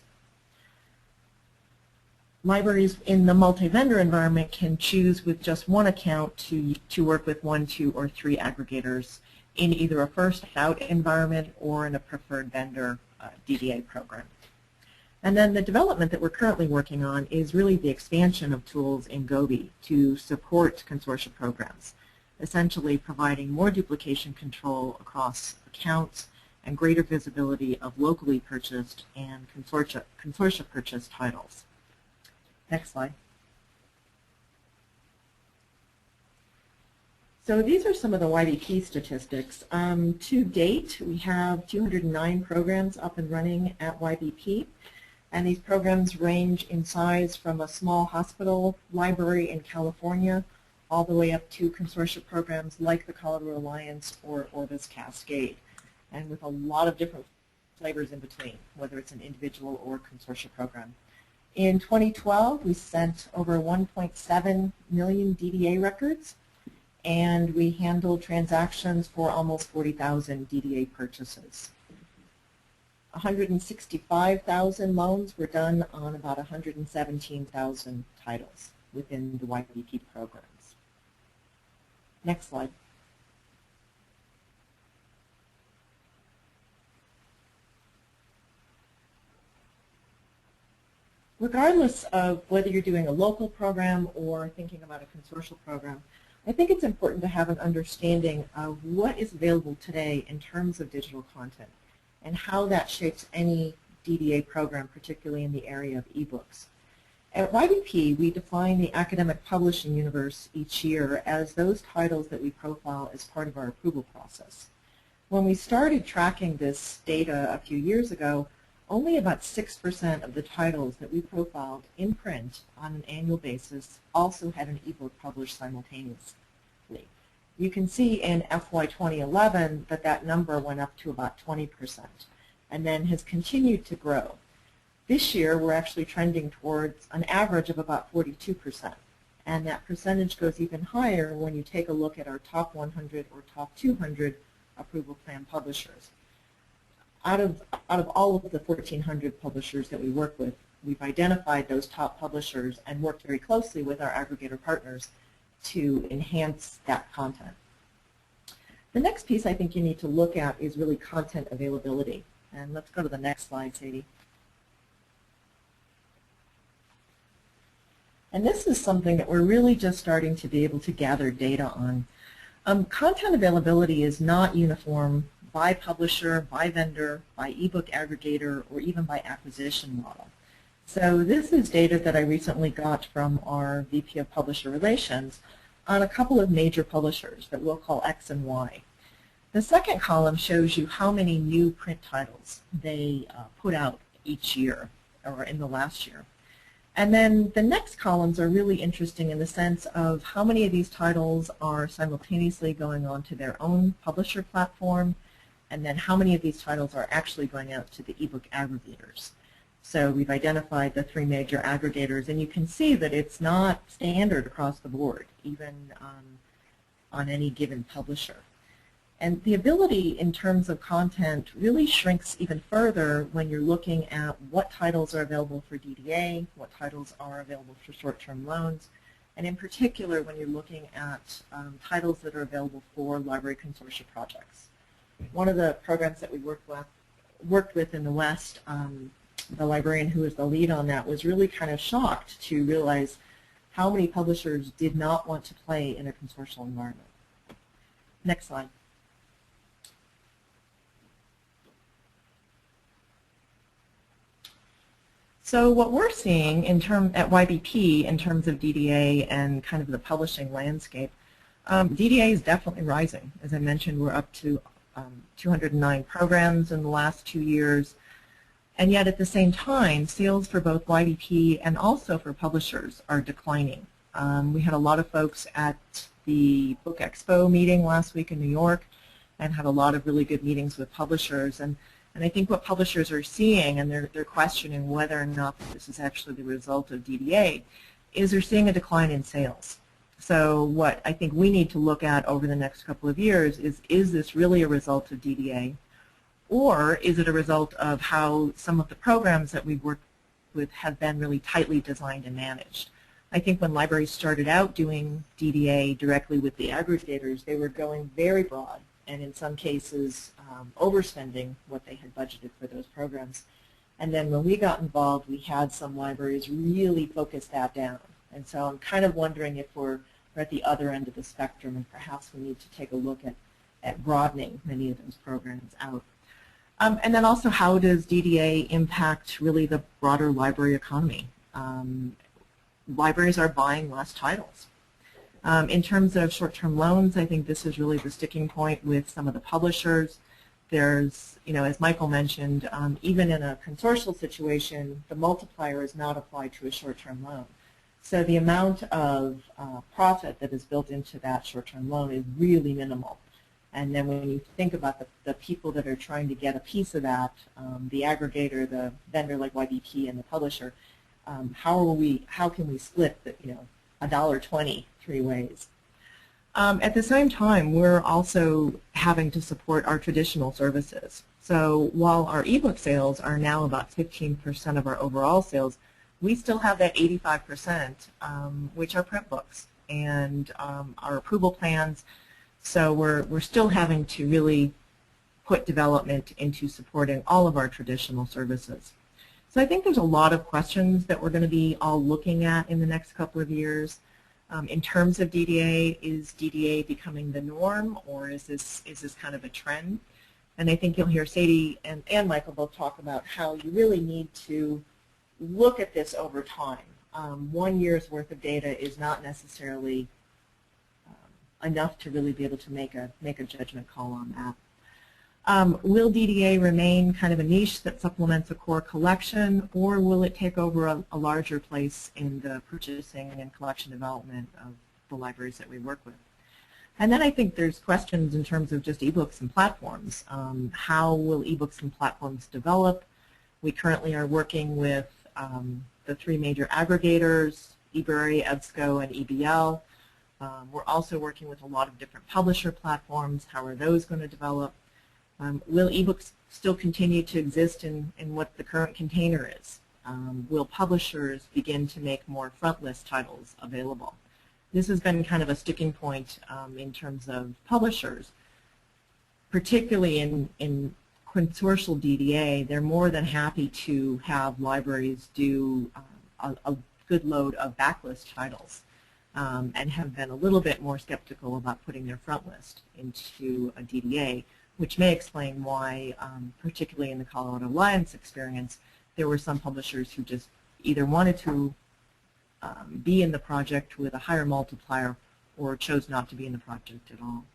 Libraries in the multi-vendor environment can choose with just one account to work with 1, 2, or 3 aggregators in either a first-out environment or in a preferred vendor DDA program. And then the development that we're currently working on is really the expansion of tools in Gobi to support consortia programs, essentially providing more duplication control across accounts and greater visibility of locally purchased and consortia purchased titles. Next slide. So these are some of the YBP statistics. To date, we have 209 programs up and running at YBP, and these programs range in size from a small hospital library in California all the way up to consortia programs like the Colorado Alliance or Orbis Cascade, and with a lot of different flavors in between, whether it's an individual or consortia program. In 2012, we sent over 1.7 million DDA records, and we handled transactions for almost 40,000 DDA purchases. 165,000 loans were done on about 117,000 titles within the YBP programs. Next slide. Regardless of whether you're doing a local program or thinking about a consortial program, I think it's important to have an understanding of what is available today in terms of digital content and how that shapes any DDA program, particularly in the area of ebooks. At YBP, we define the academic publishing universe each year as those titles that we profile as part of our approval process. When we started tracking this data a few years ago, only about 6% of the titles that we profiled in print on an annual basis also had an ebook published simultaneously. You can see in FY 2011 that that number went up to about 20% and then has continued to grow. This year we're actually trending towards an average of about 42%, and that percentage goes even higher when you take a look at our top 100 or top 200 approval plan publishers. Out of all of the 1,400 publishers that we work with, we've identified those top publishers and worked very closely with our aggregator partners to enhance that content. The next piece I think you need to look at is really content availability. And let's go to the next slide, Sadie. And this is something that we're really just starting to be able to gather data on. Content availability is not uniform by publisher, by vendor, by ebook aggregator, or even by acquisition model. So this is data that I recently got from our VP of Publisher Relations on a couple of major publishers that we'll call X and Y. The second column shows you how many new print titles they put out each year, or in the last year. And then the next columns are really interesting in the sense of how many of these titles are simultaneously going on to their own publisher platform, and then how many of these titles are actually going out to the ebook aggregators. So we've identified the 3 major aggregators, and you can see that it's not standard across the board, even on any given publisher. And the ability in terms of content really shrinks even further when you're looking at what titles are available for DDA, what titles are available for short-term loans, and in particular when you're looking at titles that are available for library consortia projects. One of the programs that we worked with in the West, the librarian who was the lead on that was really kind of shocked to realize how many publishers did not want to play in a consortial environment. Next slide. So what we're seeing at YBP in terms of DDA and kind of the publishing landscape, DDA is definitely rising. As I mentioned, we're up to 209 programs in the last 2 years. And yet at the same time, sales for both YDP and also for publishers are declining. We had a lot of folks at the Book Expo meeting last week in New York and had a lot of really good meetings with publishers. And I think what publishers are seeing, and they're questioning whether or not this is actually the result of DDA, is they're seeing a decline in sales. So what I think we need to look at over the next couple of years is this really a result of DDA, or is it a result of how some of the programs that we've worked with have been really tightly designed and managed? I think when libraries started out doing DDA directly with the aggregators, they were going very broad and in some cases overspending what they had budgeted for those programs. And then when we got involved, we had some libraries really focus that down. And so I'm kind of wondering if we're at the other end of the spectrum and perhaps we need to take a look at broadening many of those programs out. And then also, how does DDA impact really the broader library economy? Libraries are buying less titles. In terms of short-term loans, I think this is really the sticking point with some of the publishers. There's, as Michael mentioned, even in a consortial situation, the multiplier is not applied to a short-term loan. So the amount of profit that is built into that short-term loan is really minimal. And then when you think about the people that are trying to get a piece of that, the aggregator, the vendor like YDP, and the publisher, how can we split the, $1.20 3 ways? At the same time, we're also having to support our traditional services. So while our ebook sales are now about 15% of our overall sales, we still have that 85%, which are print books and our approval plans. So we're still having to really put development into supporting all of our traditional services. So I think there's a lot of questions that we're going to be all looking at in the next couple of years. In terms of DDA, is DDA becoming the norm, or is this kind of a trend? And I think you'll hear Sadie and Michael both talk about how you really need to look at this over time. 1 year's worth of data is not necessarily enough to really be able to make a judgment call on that. Will DDA remain kind of a niche that supplements a core collection, or will it take over a larger place in the purchasing and collection development of the libraries that we work with? And then I think there's questions in terms of just ebooks and platforms. How will ebooks and platforms develop? We currently are working with the 3 major aggregators, eBury, EBSCO, and EBL. We're also working with a lot of different publisher platforms. How are those going to develop? Will ebooks still continue to exist in what the current container is? Will publishers begin to make more front list titles available? This has been kind of a sticking point in terms of publishers, particularly in consortial DDA. They're more than happy to have libraries do a good load of backlist titles. And have been a little bit more skeptical about putting their front list into a DDA, which may explain why, particularly in the Colorado Alliance experience, there were some publishers who just either wanted to be in the project with a higher multiplier or chose not to be in the project at all.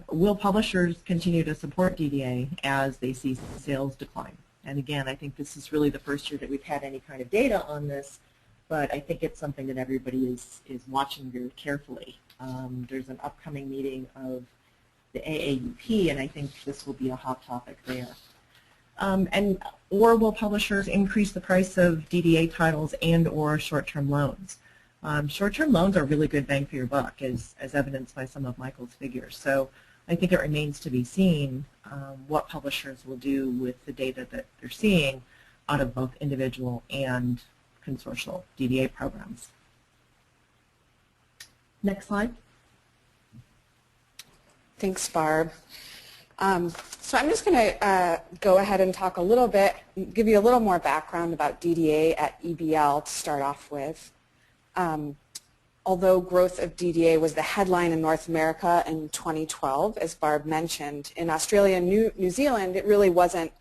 Will publishers continue to support DDA as they see sales decline? And again, I think this is really the first year that we've had any kind of data on this, but I think it's something that everybody is watching very carefully. There's an upcoming meeting of the AAUP, and I think this will be a hot topic there. Or will publishers increase the price of DDA titles and or short-term loans? Short-term loans are really good bang for your buck, as evidenced by some of Michael's figures. So I think it remains to be seen what publishers will do with the data that they're seeing out of both individual and consortial DDA programs. Next slide. Thanks, Barb. So I'm just going to go ahead and talk a little bit, give you a little more background about DDA at EBL to start off with. Although growth of DDA was the headline in North America in 2012, as Barb mentioned, in Australia and New Zealand, it really wasn't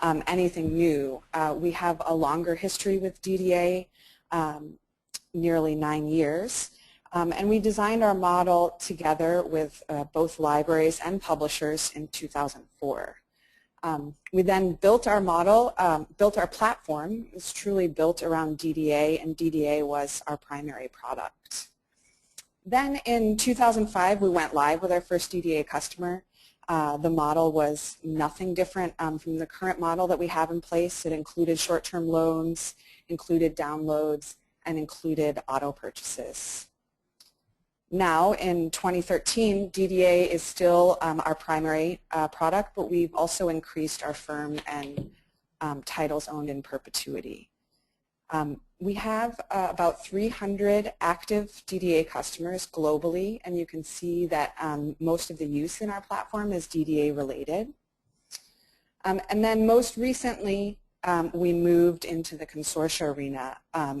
anything new. We have a longer history with DDA, nearly 9 years. And we designed our model together with both libraries and publishers in 2004. We then built our model, built our platform. It was truly built around DDA, and DDA was our primary product. Then in 2005, we went live with our first DDA customer. The model was nothing different from the current model that we have in place. It included short-term loans, included downloads, and included auto purchases. Now, in 2013, DDA is still our primary product, but we've also increased our firm and titles owned in perpetuity. We have about 300 active DDA customers globally, and you can see that most of the use in our platform is DDA related. And then most recently, we moved into the consortia arena.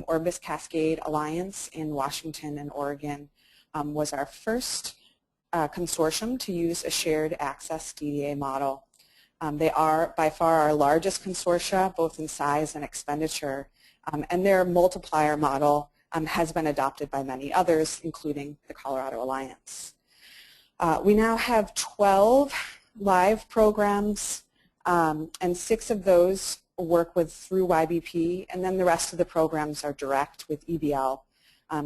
Orbis Cascade Alliance in Washington and Oregon was our first consortium to use a shared access DDA model. They are by far our largest consortia, both in size and expenditure, and their multiplier model has been adopted by many others, including the Colorado Alliance. We now have 12 live programs, and 6 of those work through YBP, and then the rest of the programs are direct with EBL.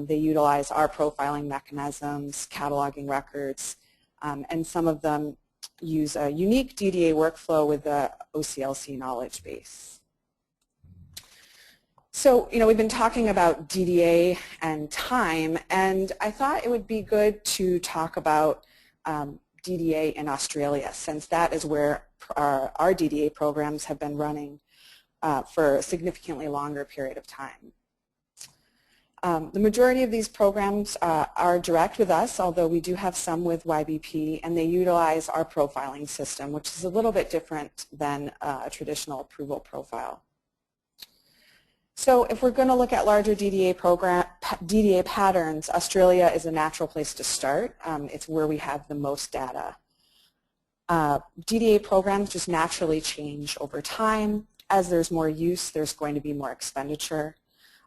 They utilize our profiling mechanisms, cataloging records, and some of them use a unique DDA workflow with the OCLC knowledge base. So, we've been talking about DDA and time, and I thought it would be good to talk about DDA in Australia, since that is where our DDA programs have been running for a significantly longer period of time. The majority of these programs are direct with us, although we do have some with YBP, and they utilize our profiling system, which is a little bit different than a traditional approval profile. So if we're going to look at larger DDA patterns, Australia is a natural place to start. It's where we have the most data. DDA programs just naturally change over time. As there's more use, there's going to be more expenditure.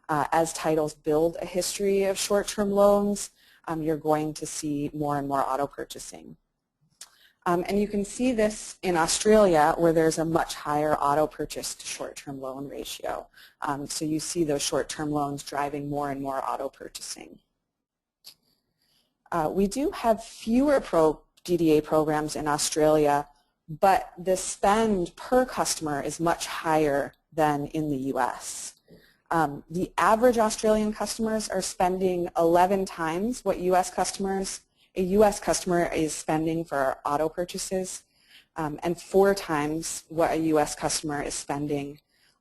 As titles build a history of short-term loans, you're going to see more and more auto purchasing. And you can see this in Australia, where there's a much higher auto purchase to short-term loan ratio. So you see those short-term loans driving more and more auto purchasing. We do have fewer DDA programs in Australia, but the spend per customer is much higher than in the US. The average Australian customers are spending 11 times what a US customer is spending for auto purchases, and 4 times what a US customer is spending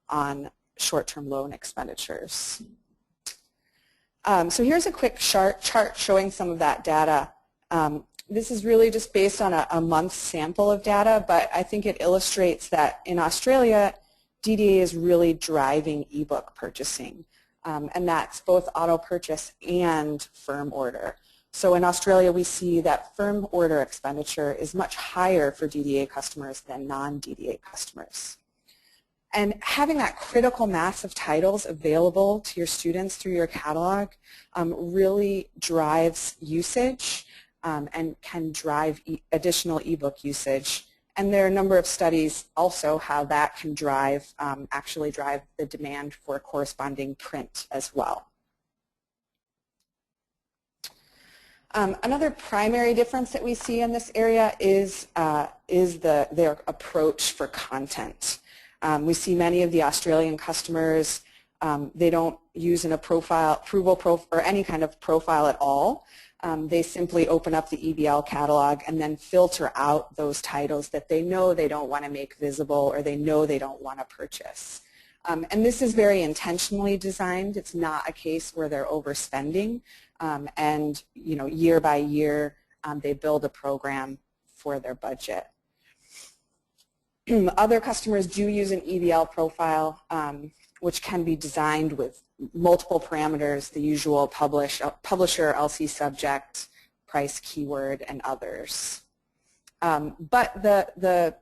on short-term loan expenditures. So here's a quick chart showing some of that data. This is really just based on a month's sample of data, but I think it illustrates that in Australia, DDA is really driving eBook purchasing, and that's both auto purchase and firm order. So in Australia, we see that firm order expenditure is much higher for DDA customers than non-DDA customers. And having that critical mass of titles available to your students through your catalog really drives usage and can drive additional eBook usage. And there are a number of studies also how that can drive, actually drive the demand for corresponding print as well. Another primary difference that we see in this area is their approach for content. We see many of the Australian customers, they don't use approval or any kind of profile at all. They simply open up the EBL catalog and then filter out those titles that they know they don't want to make visible or they know they don't want to purchase. And this is very intentionally designed. It's not a case where they're overspending, and year by year they build a program for their budget. Other customers do use an EBL profile, which can be designed with multiple parameters, the usual publisher, LC subject, price, keyword, and others. But the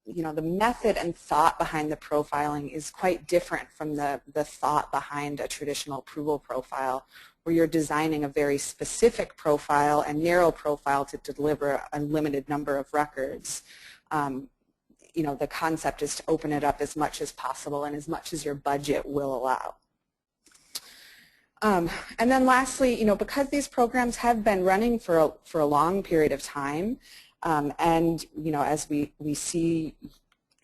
method and thought behind the profiling is quite different from the thought behind a traditional approval profile, where you're designing a very specific profile and narrow profile to deliver a limited number of records, you know, the concept is to open it up as much as possible and as much as your budget will allow. And then lastly, you know, because these programs have been running for a long period of time, and you know, as we see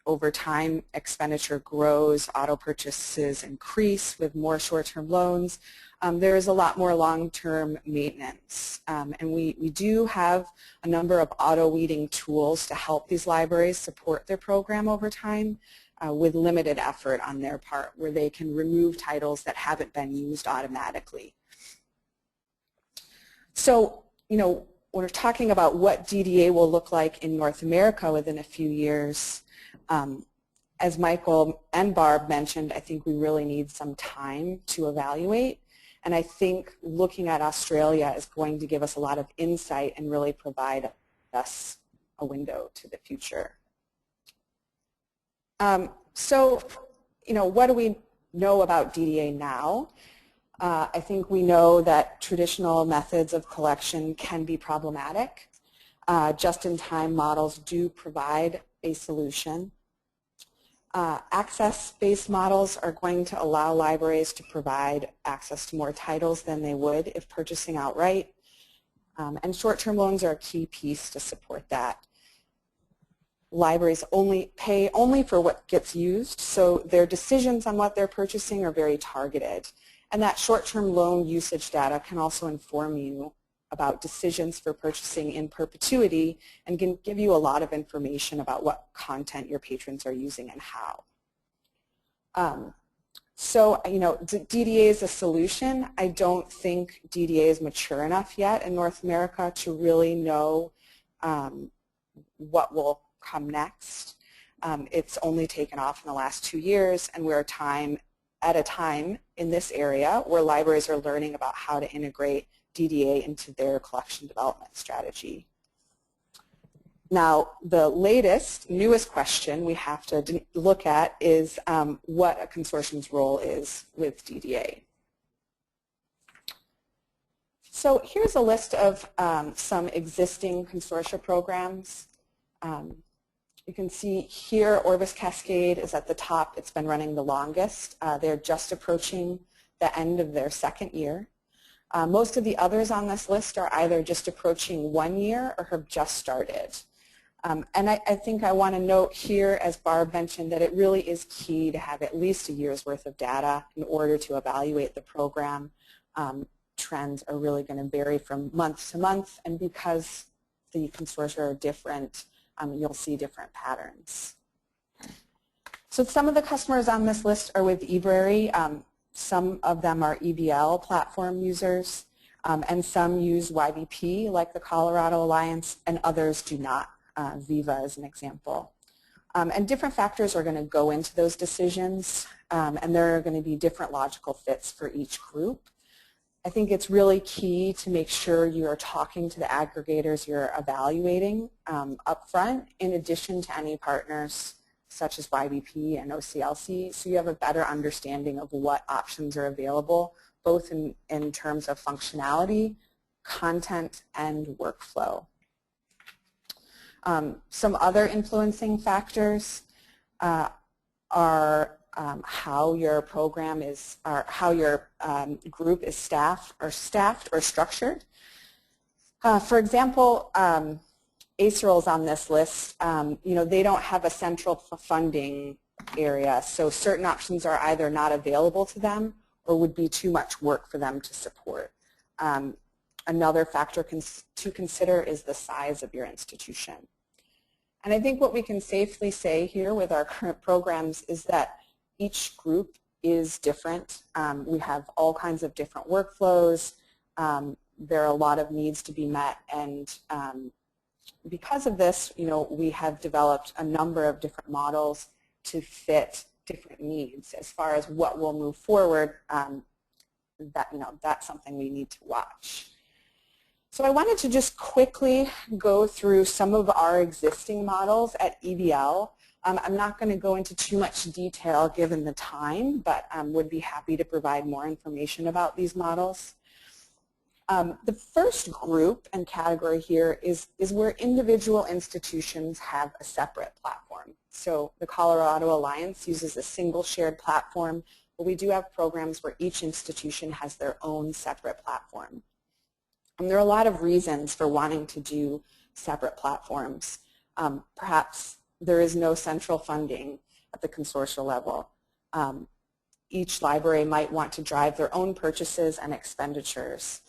over time expenditure grows, auto purchases increase with more short-term loans, there is a lot more long-term maintenance. And we do have a number of auto-weeding tools to help these libraries support their program over time with limited effort on their part, where they can remove titles that haven't been used automatically. So, you know, we're talking about what DDA will look like in North America within a few years. As Michael and Barb mentioned, I think we really need some time to evaluate. And I think looking at Australia is going to give us a lot of insight and really provide us a window to the future. So, you know, what do we know about DDA now? I think we know that traditional methods of collection can be problematic. Just-in-time models do provide a solution. Access-based models are going to allow libraries to provide access to more titles than they would if purchasing outright. And short-term loans are a key piece to support that. Libraries pay only for what gets used, so their decisions on what they're purchasing are very targeted. And that short-term loan usage data can also inform you about decisions for purchasing in perpetuity and can give you a lot of information about what content your patrons are using and how. So, you know, DDA is a solution. I don't think DDA is mature enough yet in North America to really know what will come next. It's only taken off in the last 2 years, and we're at a time in this area where libraries are learning about how to integrate DDA into their collection development strategy. Now, the newest question we have to look at is what a consortium's role is with DDA. So here's a list of some existing consortia programs. You can see here Orbis Cascade is at the top. It's been running the longest. They're just approaching the end of their second year. Most of the others on this list are either just approaching 1 year or have just started. And I think I want to note here, as Barb mentioned, that it really is key to have at least a year's worth of data in order to evaluate the program. Trends are really going to vary from month to month, and because the consortia are different, you'll see different patterns. So some of the customers on this list are with eBrary. Some of them are EBL platform users, and some use YBP, like the Colorado Alliance, and others do not, Viva as an example. And different factors are going to go into those decisions, and there are going to be different logical fits for each group. I think it's really key to make sure you're talking to the aggregators you're evaluating up front, in addition to any partners such as YBP and OCLC, so you have a better understanding of what options are available, both in terms of functionality, content, and workflow. Some other influencing factors are how your program is, or how your group is staffed or structured. For example, ACERL's on this list. You know, they don't have a central funding area, so certain options are either not available to them or would be too much work for them to support. Another factor to consider is the size of your institution. And I think what we can safely say here with our current programs is that each group is different. We have all kinds of different workflows. There are a lot of needs to be met, and because of this, you know, we have developed a number of different models to fit different needs. As far as what will move forward, that's something we need to watch. So I wanted to just quickly go through some of our existing models at EBL. I'm not going to go into too much detail given the time, but would be happy to provide more information about these models. The first group and category here is where individual institutions have a separate platform. So the Colorado Alliance uses a single shared platform, but we do have programs where each institution has their own separate platform. And there are a lot of reasons for wanting to do separate platforms. Perhaps there is no central funding at the consortial level. Each library might want to drive their own purchases and expenditures.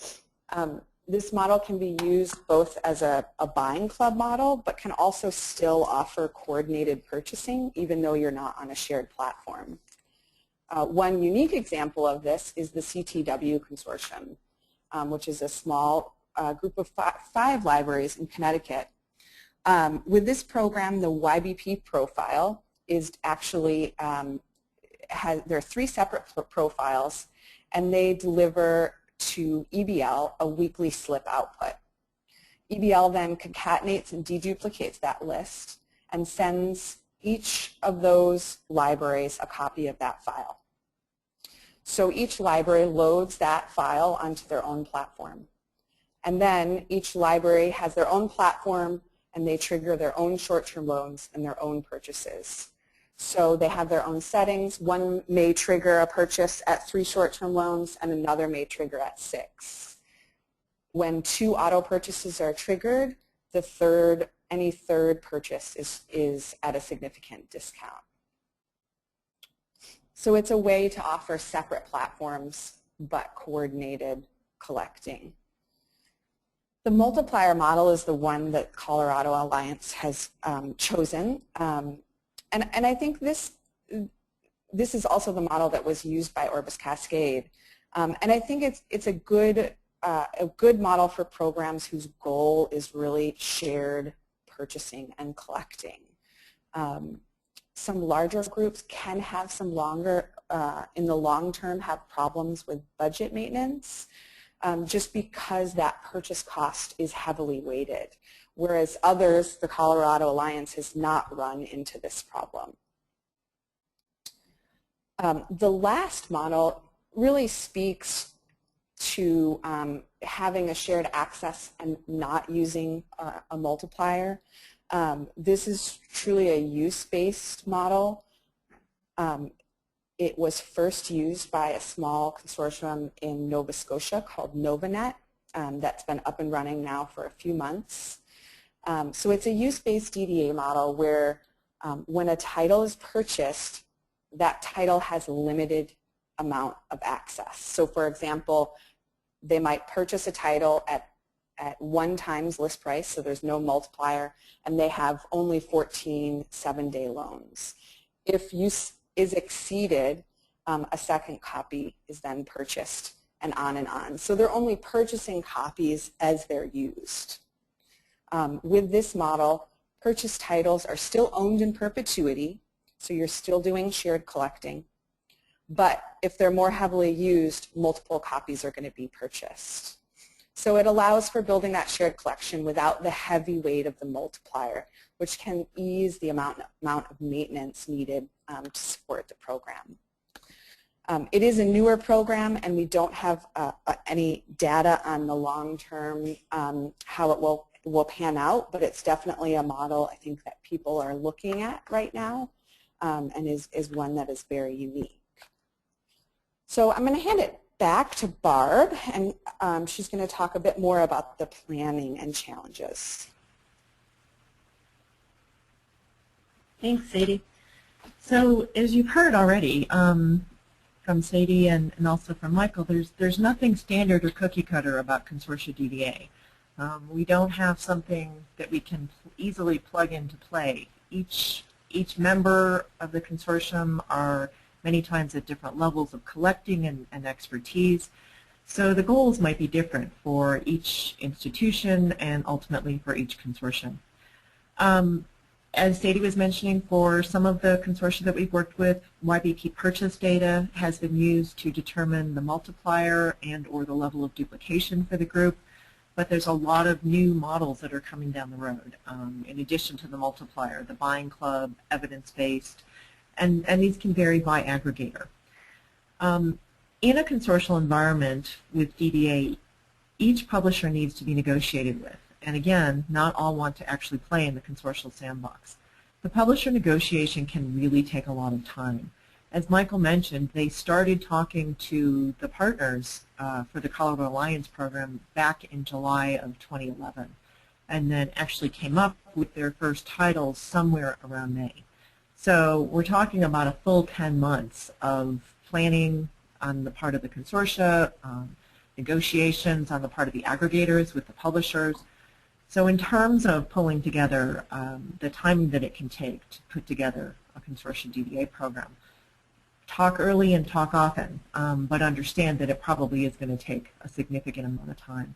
This model can be used both as a buying club model, but can also still offer coordinated purchasing even though you're not on a shared platform. One unique example of this is the CTW consortium, which is a small group of five libraries in Connecticut. With this program, the YBP profile is actually, there are 3 separate profiles, and they deliver to EBL a weekly slip output. EBL then concatenates and deduplicates that list and sends each of those libraries a copy of that file. So each library loads that file onto their own platform. And then each library has their own platform, and they trigger their own short-term loans and their own purchases. So they have their own settings. One may trigger a purchase at 3 short-term loans, and another may trigger at 6. When 2 auto purchases are triggered, any third purchase is at a significant discount. So it's a way to offer separate platforms but coordinated collecting. The multiplier model is the one that Colorado Alliance has chosen. And I think this is also the model that was used by Orbis Cascade. And I think it's a good model for programs whose goal is really shared purchasing and collecting. Some larger groups can have some longer, in the long term, have problems with budget maintenance just because that purchase cost is heavily weighted. Whereas others, the Colorado Alliance, has not run into this problem. The last model really speaks to having a shared access and not using a multiplier. This is truly a use-based model. It was first used by a small consortium in Nova Scotia called NovaNet that's been up and running now for a few months. So it's a use-based DDA model where when a title is purchased, that title has a limited amount of access. So for example, they might purchase a title at 1 times list price, so there's no multiplier, and they have only 14 7-day loans. If use is exceeded, a second copy is then purchased, and on and on. So they're only purchasing copies as they're used. With this model, purchased titles are still owned in perpetuity, so you're still doing shared collecting. But if they're more heavily used, multiple copies are going to be purchased. So it allows for building that shared collection without the heavy weight of the multiplier, which can ease the amount of maintenance needed to support the program. It is a newer program, and we don't have any data on the long-term how it will pan out, but it's definitely a model I think that people are looking at right now and is one that is very unique. So I'm going to hand it back to Barb, and she's going to talk a bit more about the planning and challenges. Thanks, Sadie. So as you've heard already from Sadie and also from Michael, there's nothing standard or cookie cutter about consortia DDA. We don't have something that we can easily plug into play. Each member of the consortium are many times at different levels of collecting and expertise. So the goals might be different for each institution and ultimately for each consortium. As Sadie was mentioning, for some of the consortia that we've worked with, YBP purchase data has been used to determine the multiplier and or the level of duplication for the group. But there's a lot of new models that are coming down the road. In addition to the multiplier, the buying club, evidence-based, and these can vary by aggregator. In a consortial environment with DDA, each publisher needs to be negotiated with. And again, not all want to actually play in the consortial sandbox. The publisher negotiation can really take a lot of time. As Michael mentioned, they started talking to the partners for the Colorado Alliance program back in July of 2011, and then actually came up with their first titles somewhere around May. So we're talking about a full 10 months of planning on the part of the consortia, negotiations on the part of the aggregators with the publishers. So in terms of pulling together the timing that it can take to put together a consortium DDA program, talk early and talk often, but understand that it probably is going to take a significant amount of time.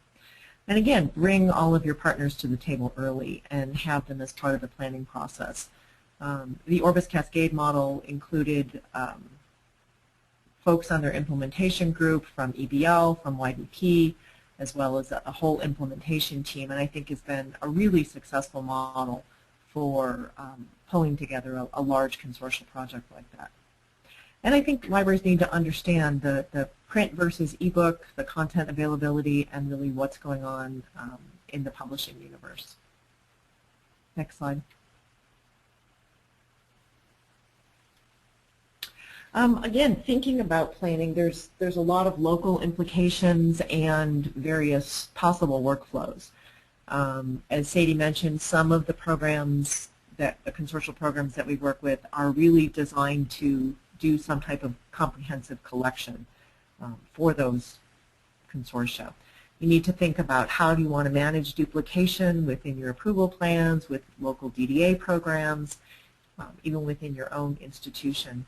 And again, bring all of your partners to the table early and have them as part of the planning process. The Orbis Cascade model included folks on their implementation group from EBL, from YBP, as well as a whole implementation team, and I think has been a really successful model for pulling together a large consortial project like that. And I think libraries need to understand the print versus ebook, the content availability, and really what's going on in the publishing universe. Next slide. Again, thinking about planning, there's a lot of local implications and various possible workflows. As Sadie mentioned, some of the programs, the consortial programs that we work with, are really designed to do some type of comprehensive collection for those consortia. You need to think about how do you want to manage duplication within your approval plans, with local DDA programs, even within your own institution.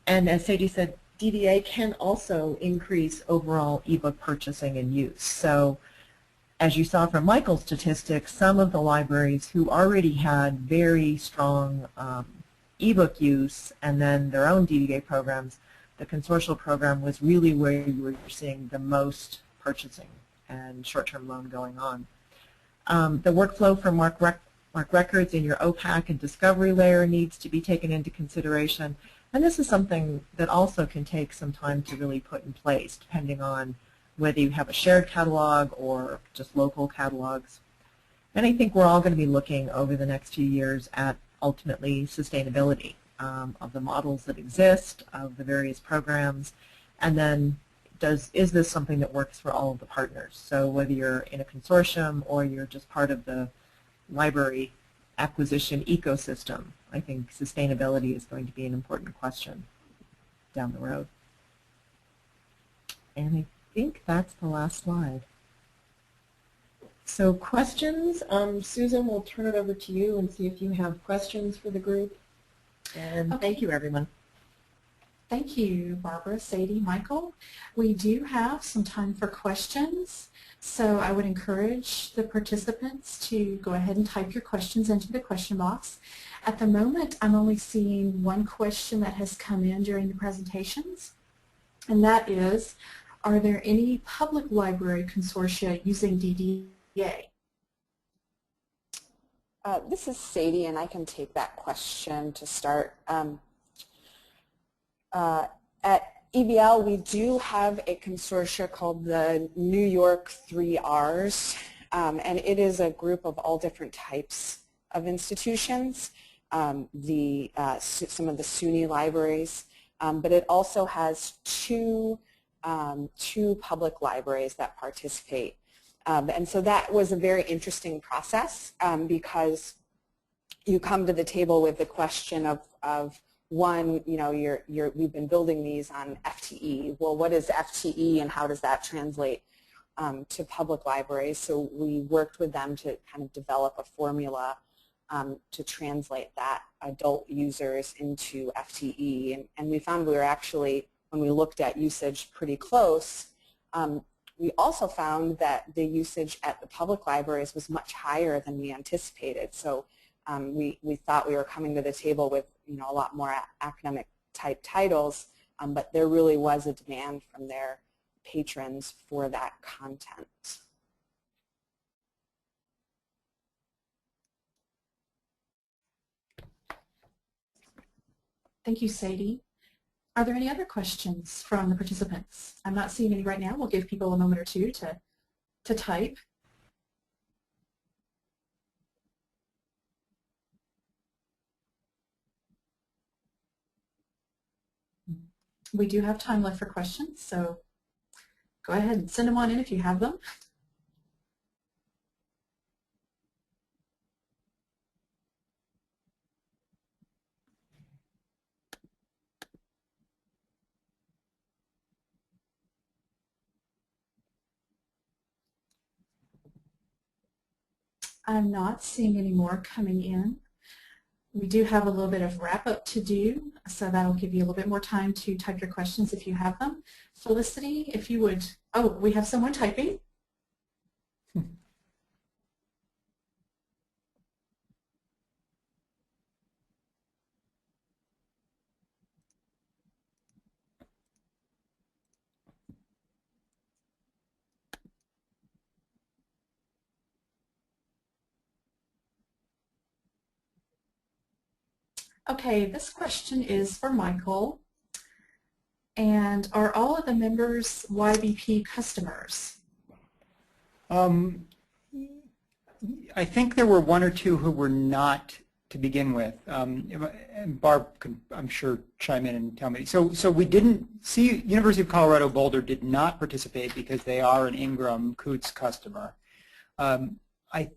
And as Sadie said, DDA can also increase overall ebook purchasing and use. So as you saw from Michael's statistics, some of the libraries who already had very strong ebook use and then their own DDA programs, the consortial program was really where you were seeing the most purchasing and short-term loan going on. The workflow for mark records in your OPAC and discovery layer needs to be taken into consideration. And this is something that also can take some time to really put in place, depending on whether you have a shared catalog or just local catalogs. And I think we're all going to be looking over the next few years at ultimately sustainability of the models that exist, of the various programs, and then is this something that works for all of the partners? So whether you're in a consortium or you're just part of the library acquisition ecosystem, I think sustainability is going to be an important question down the road. And I think that's the last slide. So questions, Susan, we'll turn it over to you and see if you have questions for the group. And Okay. Thank you, everyone. Thank you, Barbara, Sadie, Michael. We do have some time for questions, so I would encourage the participants to go ahead and type your questions into the question box. At the moment, I'm only seeing one question that has come in during the presentations, and that is, are there any public library consortia using DDA? This is Sadie, and I can take that question to start. At EBL, we do have a consortia called the New York 3Rs, and it is a group of all different types of institutions, some of the SUNY libraries, but it also has two public libraries that participate. And so that was a very interesting process because you come to the table with the question of one, you know, we've been building these on FTE. Well, what is FTE and how does that translate to public libraries? So we worked with them to kind of develop a formula to translate that adult users into FTE. And we found we were actually, when we looked at usage pretty close, we also found that the usage at the public libraries was much higher than we anticipated. So we thought we were coming to the table with, you know, a lot more academic type titles, but there really was a demand from their patrons for that content. Thank you, Sadie. Are there any other questions from the participants? I'm not seeing any right now. We'll give people a moment or two to type. We do have time left for questions, so go ahead and send them on in if you have them. I'm not seeing any more coming in. We do have a little bit of wrap-up to do, so that'll give you a little bit more time to type your questions if you have them. Felicity, if you would, oh, we have someone typing. Okay, this question is for Michael. And are all of the members YBP customers? I think there were one or two who were not to begin with. And Barb can, I'm sure, chime in and tell me. So we didn't see, University of Colorado Boulder did not participate because they are an Ingram Coots customer. I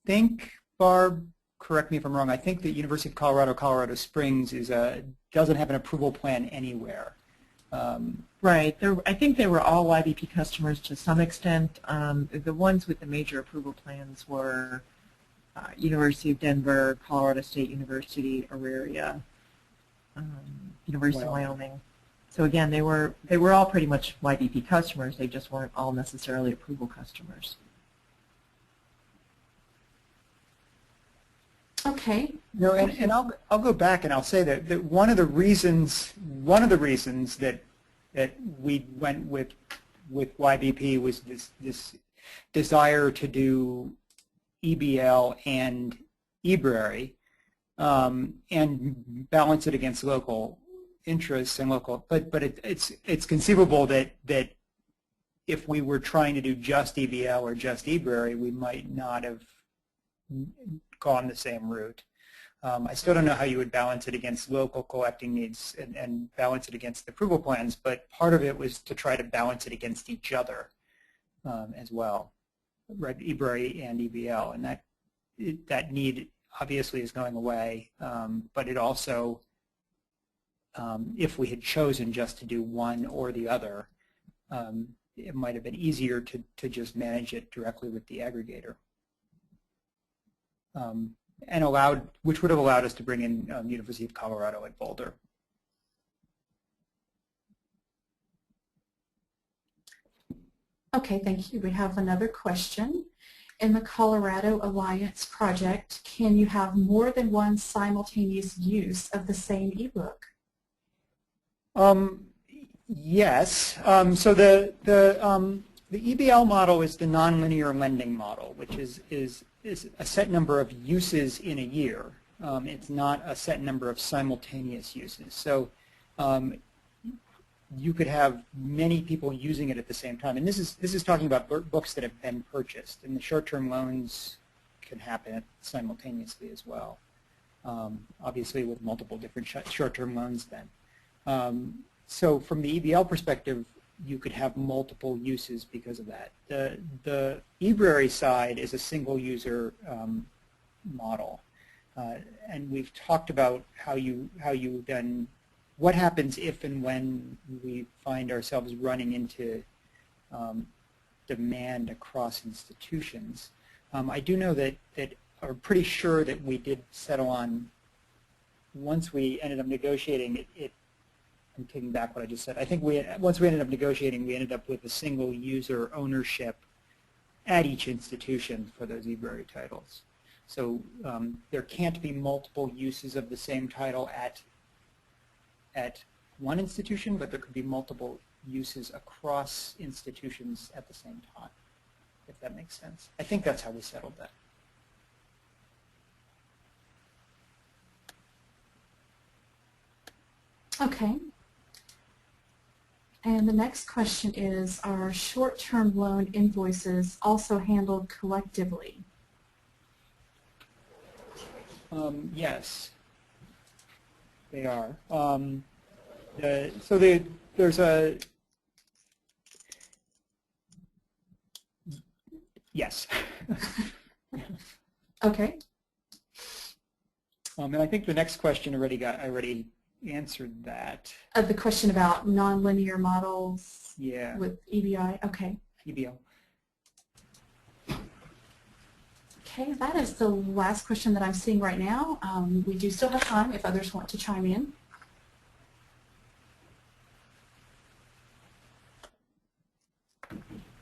think, Barb, correct me if I'm wrong, I think that University of Colorado Springs doesn't have an approval plan anywhere. Right. I think they were all YBP customers to some extent. The ones with the major approval plans were University of Denver, Colorado State University, Auraria, University of Wyoming. So again, they were all pretty much YBP customers. They just weren't all necessarily approval customers. Okay. No, and I'll go back and I'll say that one of the reasons that we went with YBP was this desire to do EBL and eBrary and balance it against local interests and local. But it's conceivable that if we were trying to do just EBL or just eBrary, we might not have gone the same route. I still don't know how you would balance it against local collecting needs and balance it against the approval plans, but part of it was to try to balance it against each other as well, right? eBrary and EBL, and that need obviously is going away, but it also, if we had chosen just to do one or the other, it might have been easier to just manage it directly with the aggregator. And which would have allowed us to bring in University of Colorado at Boulder. Okay, thank you. We have another question. In the Colorado Alliance project, can you have more than one simultaneous use of the same ebook? Yes. So the EBL model is the nonlinear lending model, which is a set number of uses in a year. It's not a set number of simultaneous uses. So you could have many people using it at the same time. And this is talking about books that have been purchased. And the short-term loans can happen simultaneously as well, obviously with multiple different short-term loans then. So from the EBL perspective, you could have multiple uses because of that. The eBrary side is a single user model, and we've talked about how you then, what happens if and when we find ourselves running into demand across institutions. I do know that I'm pretty sure that we did settle on, once we ended up negotiating it. I'm taking back what I just said. I think once we ended up negotiating, we ended up with a single user ownership at each institution for those eBrary titles. So there can't be multiple uses of the same title at one institution, but there could be multiple uses across institutions at the same time, if that makes sense. I think that's how we settled that. Okay. And the next question is, are short-term loan invoices also handled collectively? Yes, they are. There's a yes. Okay. And I think the next question I already answered that. The question about nonlinear models with EBI. Okay. EBO. Okay, that is the last question that I'm seeing right now. We do still have time if others want to chime in.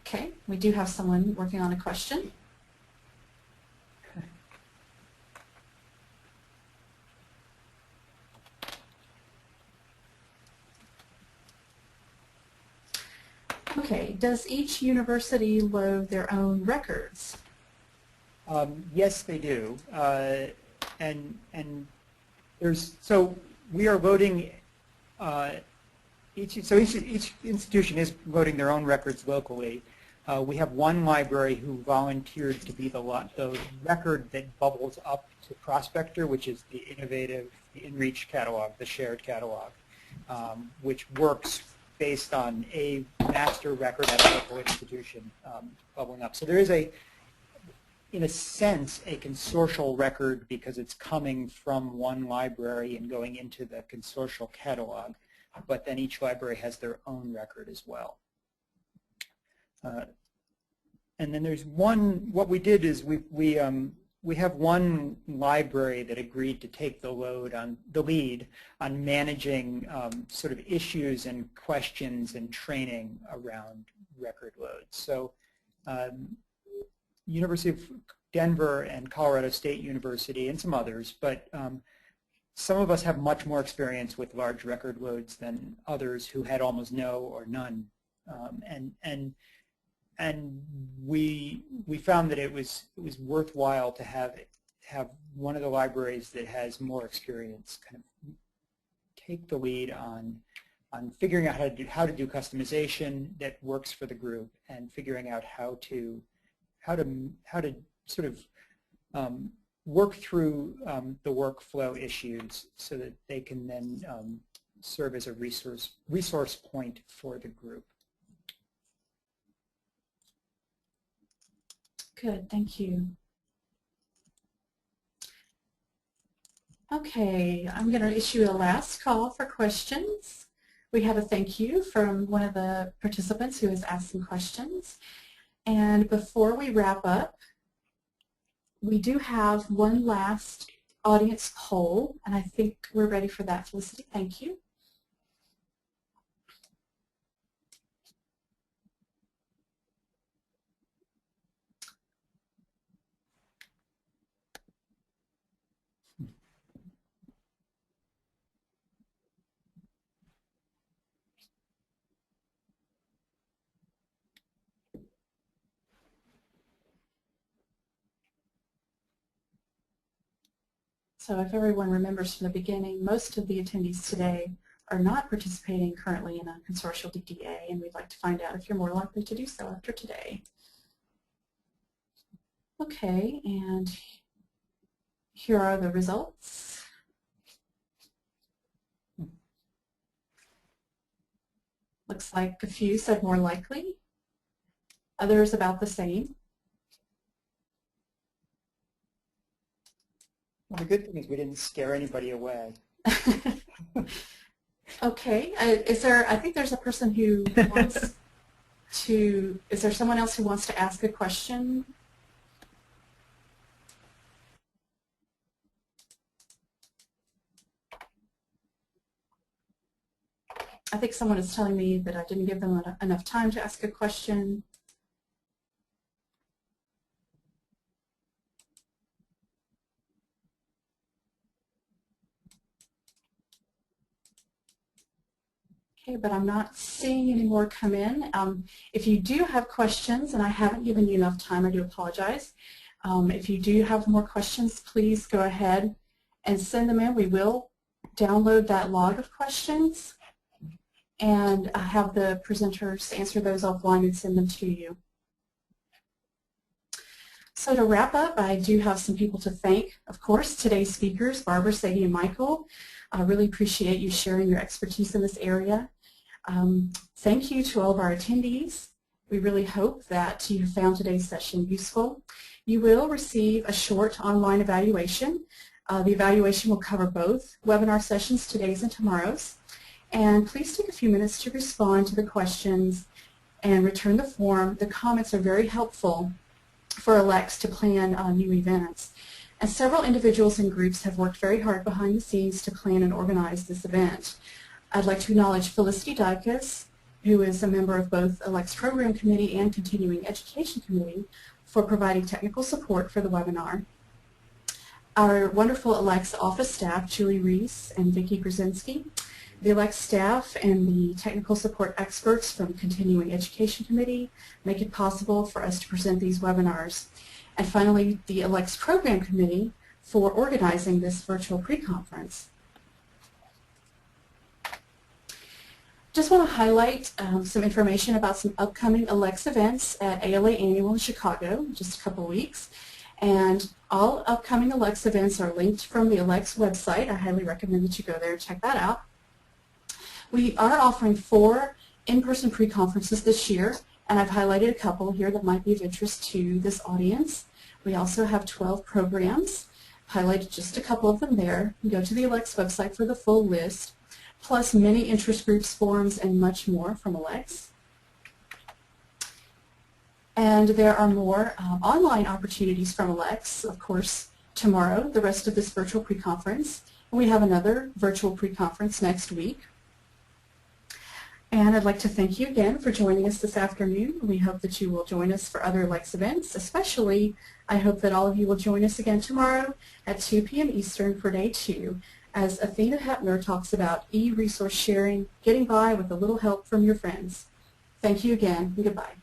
Okay, we do have someone working on a question. Okay, does each university load their own records? Yes, they do. And so we are loading each institution is loading their own records locally. We have one library who volunteered to be the record that bubbles up to Prospector, which is the innovative, the InReach catalog, the shared catalog, which works based on a master record at a local institution bubbling up. So there is in a sense, a consortial record because it's coming from one library and going into the consortial catalog, but then each library has their own record as well. And then there's what we did is we have one library that agreed to take the lead on managing sort of issues and questions and training around record loads. So University of Denver and Colorado State University and some others, but some of us have much more experience with large record loads than others who had almost no or none. And we found that it was worthwhile to have one of the libraries that has more experience kind of take the lead on figuring out how to do customization that works for the group and figuring out how to sort of work through the workflow issues so that they can then serve as a resource point for the group. Good, thank you. Okay, I'm going to issue a last call for questions. We have a thank you from one of the participants who has asked some questions. And before we wrap up, we do have one last audience poll, and I think we're ready for that, Felicity. Thank you. So if everyone remembers from the beginning, most of the attendees today are not participating currently in a consortial DDA, and we'd like to find out if you're more likely to do so after today. Okay, and here are the results. Looks like a few said more likely, others about the same. Well, the good thing is we didn't scare anybody away. Okay, I think there's a person who wants to, is there someone else who wants to ask a question? I think someone is telling me that I didn't give them enough time to ask a question. Okay, but I'm not seeing any more come in. If you do have questions, and I haven't given you enough time, I do apologize. If you do have more questions, please go ahead and send them in. We will download that log of questions, and have the presenters answer those offline and send them to you. So to wrap up, I do have some people to thank. Of course, today's speakers, Barbara, Sadie, and Michael. I really appreciate you sharing your expertise in this area. Thank you to all of our attendees. We really hope that you found today's session useful. You will receive a short online evaluation. The evaluation will cover both webinar sessions, today's and tomorrow's. And please take a few minutes to respond to the questions and return the form. The comments are very helpful for ALCTS to plan new events. And several individuals and groups have worked very hard behind the scenes to plan and organize this event. I'd like to acknowledge Felicity Dykus, who is a member of both ALCTS Program Committee and Continuing Education Committee, for providing technical support for the webinar. Our wonderful ALCTS office staff, Julie Reese and Vicki Brzezinski, the ALCTS staff and the technical support experts from Continuing Education Committee make it possible for us to present these webinars. And finally, the ALCTS Program Committee for organizing this virtual pre-conference. Just want to highlight some information about some upcoming ALCTS events at ALA Annual in Chicago in just a couple weeks. And all upcoming ALCTS events are linked from the ALCTS website. I highly recommend that you go there and check that out. We are offering 4 in-person pre-conferences this year, and I've highlighted a couple here that might be of interest to this audience. We also have 12 programs, highlighted just a couple of them there. You go to the ALCTS website for the full list, plus many interest groups, forums, and much more from ALCTS. And there are more online opportunities from ALCTS, of course, tomorrow, the rest of this virtual pre-conference. We have another virtual pre-conference next week. And I'd like to thank you again for joining us this afternoon. We hope that you will join us for other ALCTS events. Especially, I hope that all of you will join us again tomorrow at 2 p.m. Eastern for day 2 as Athena Hepner talks about e-resource sharing, getting by with a little help from your friends. Thank you again, and goodbye.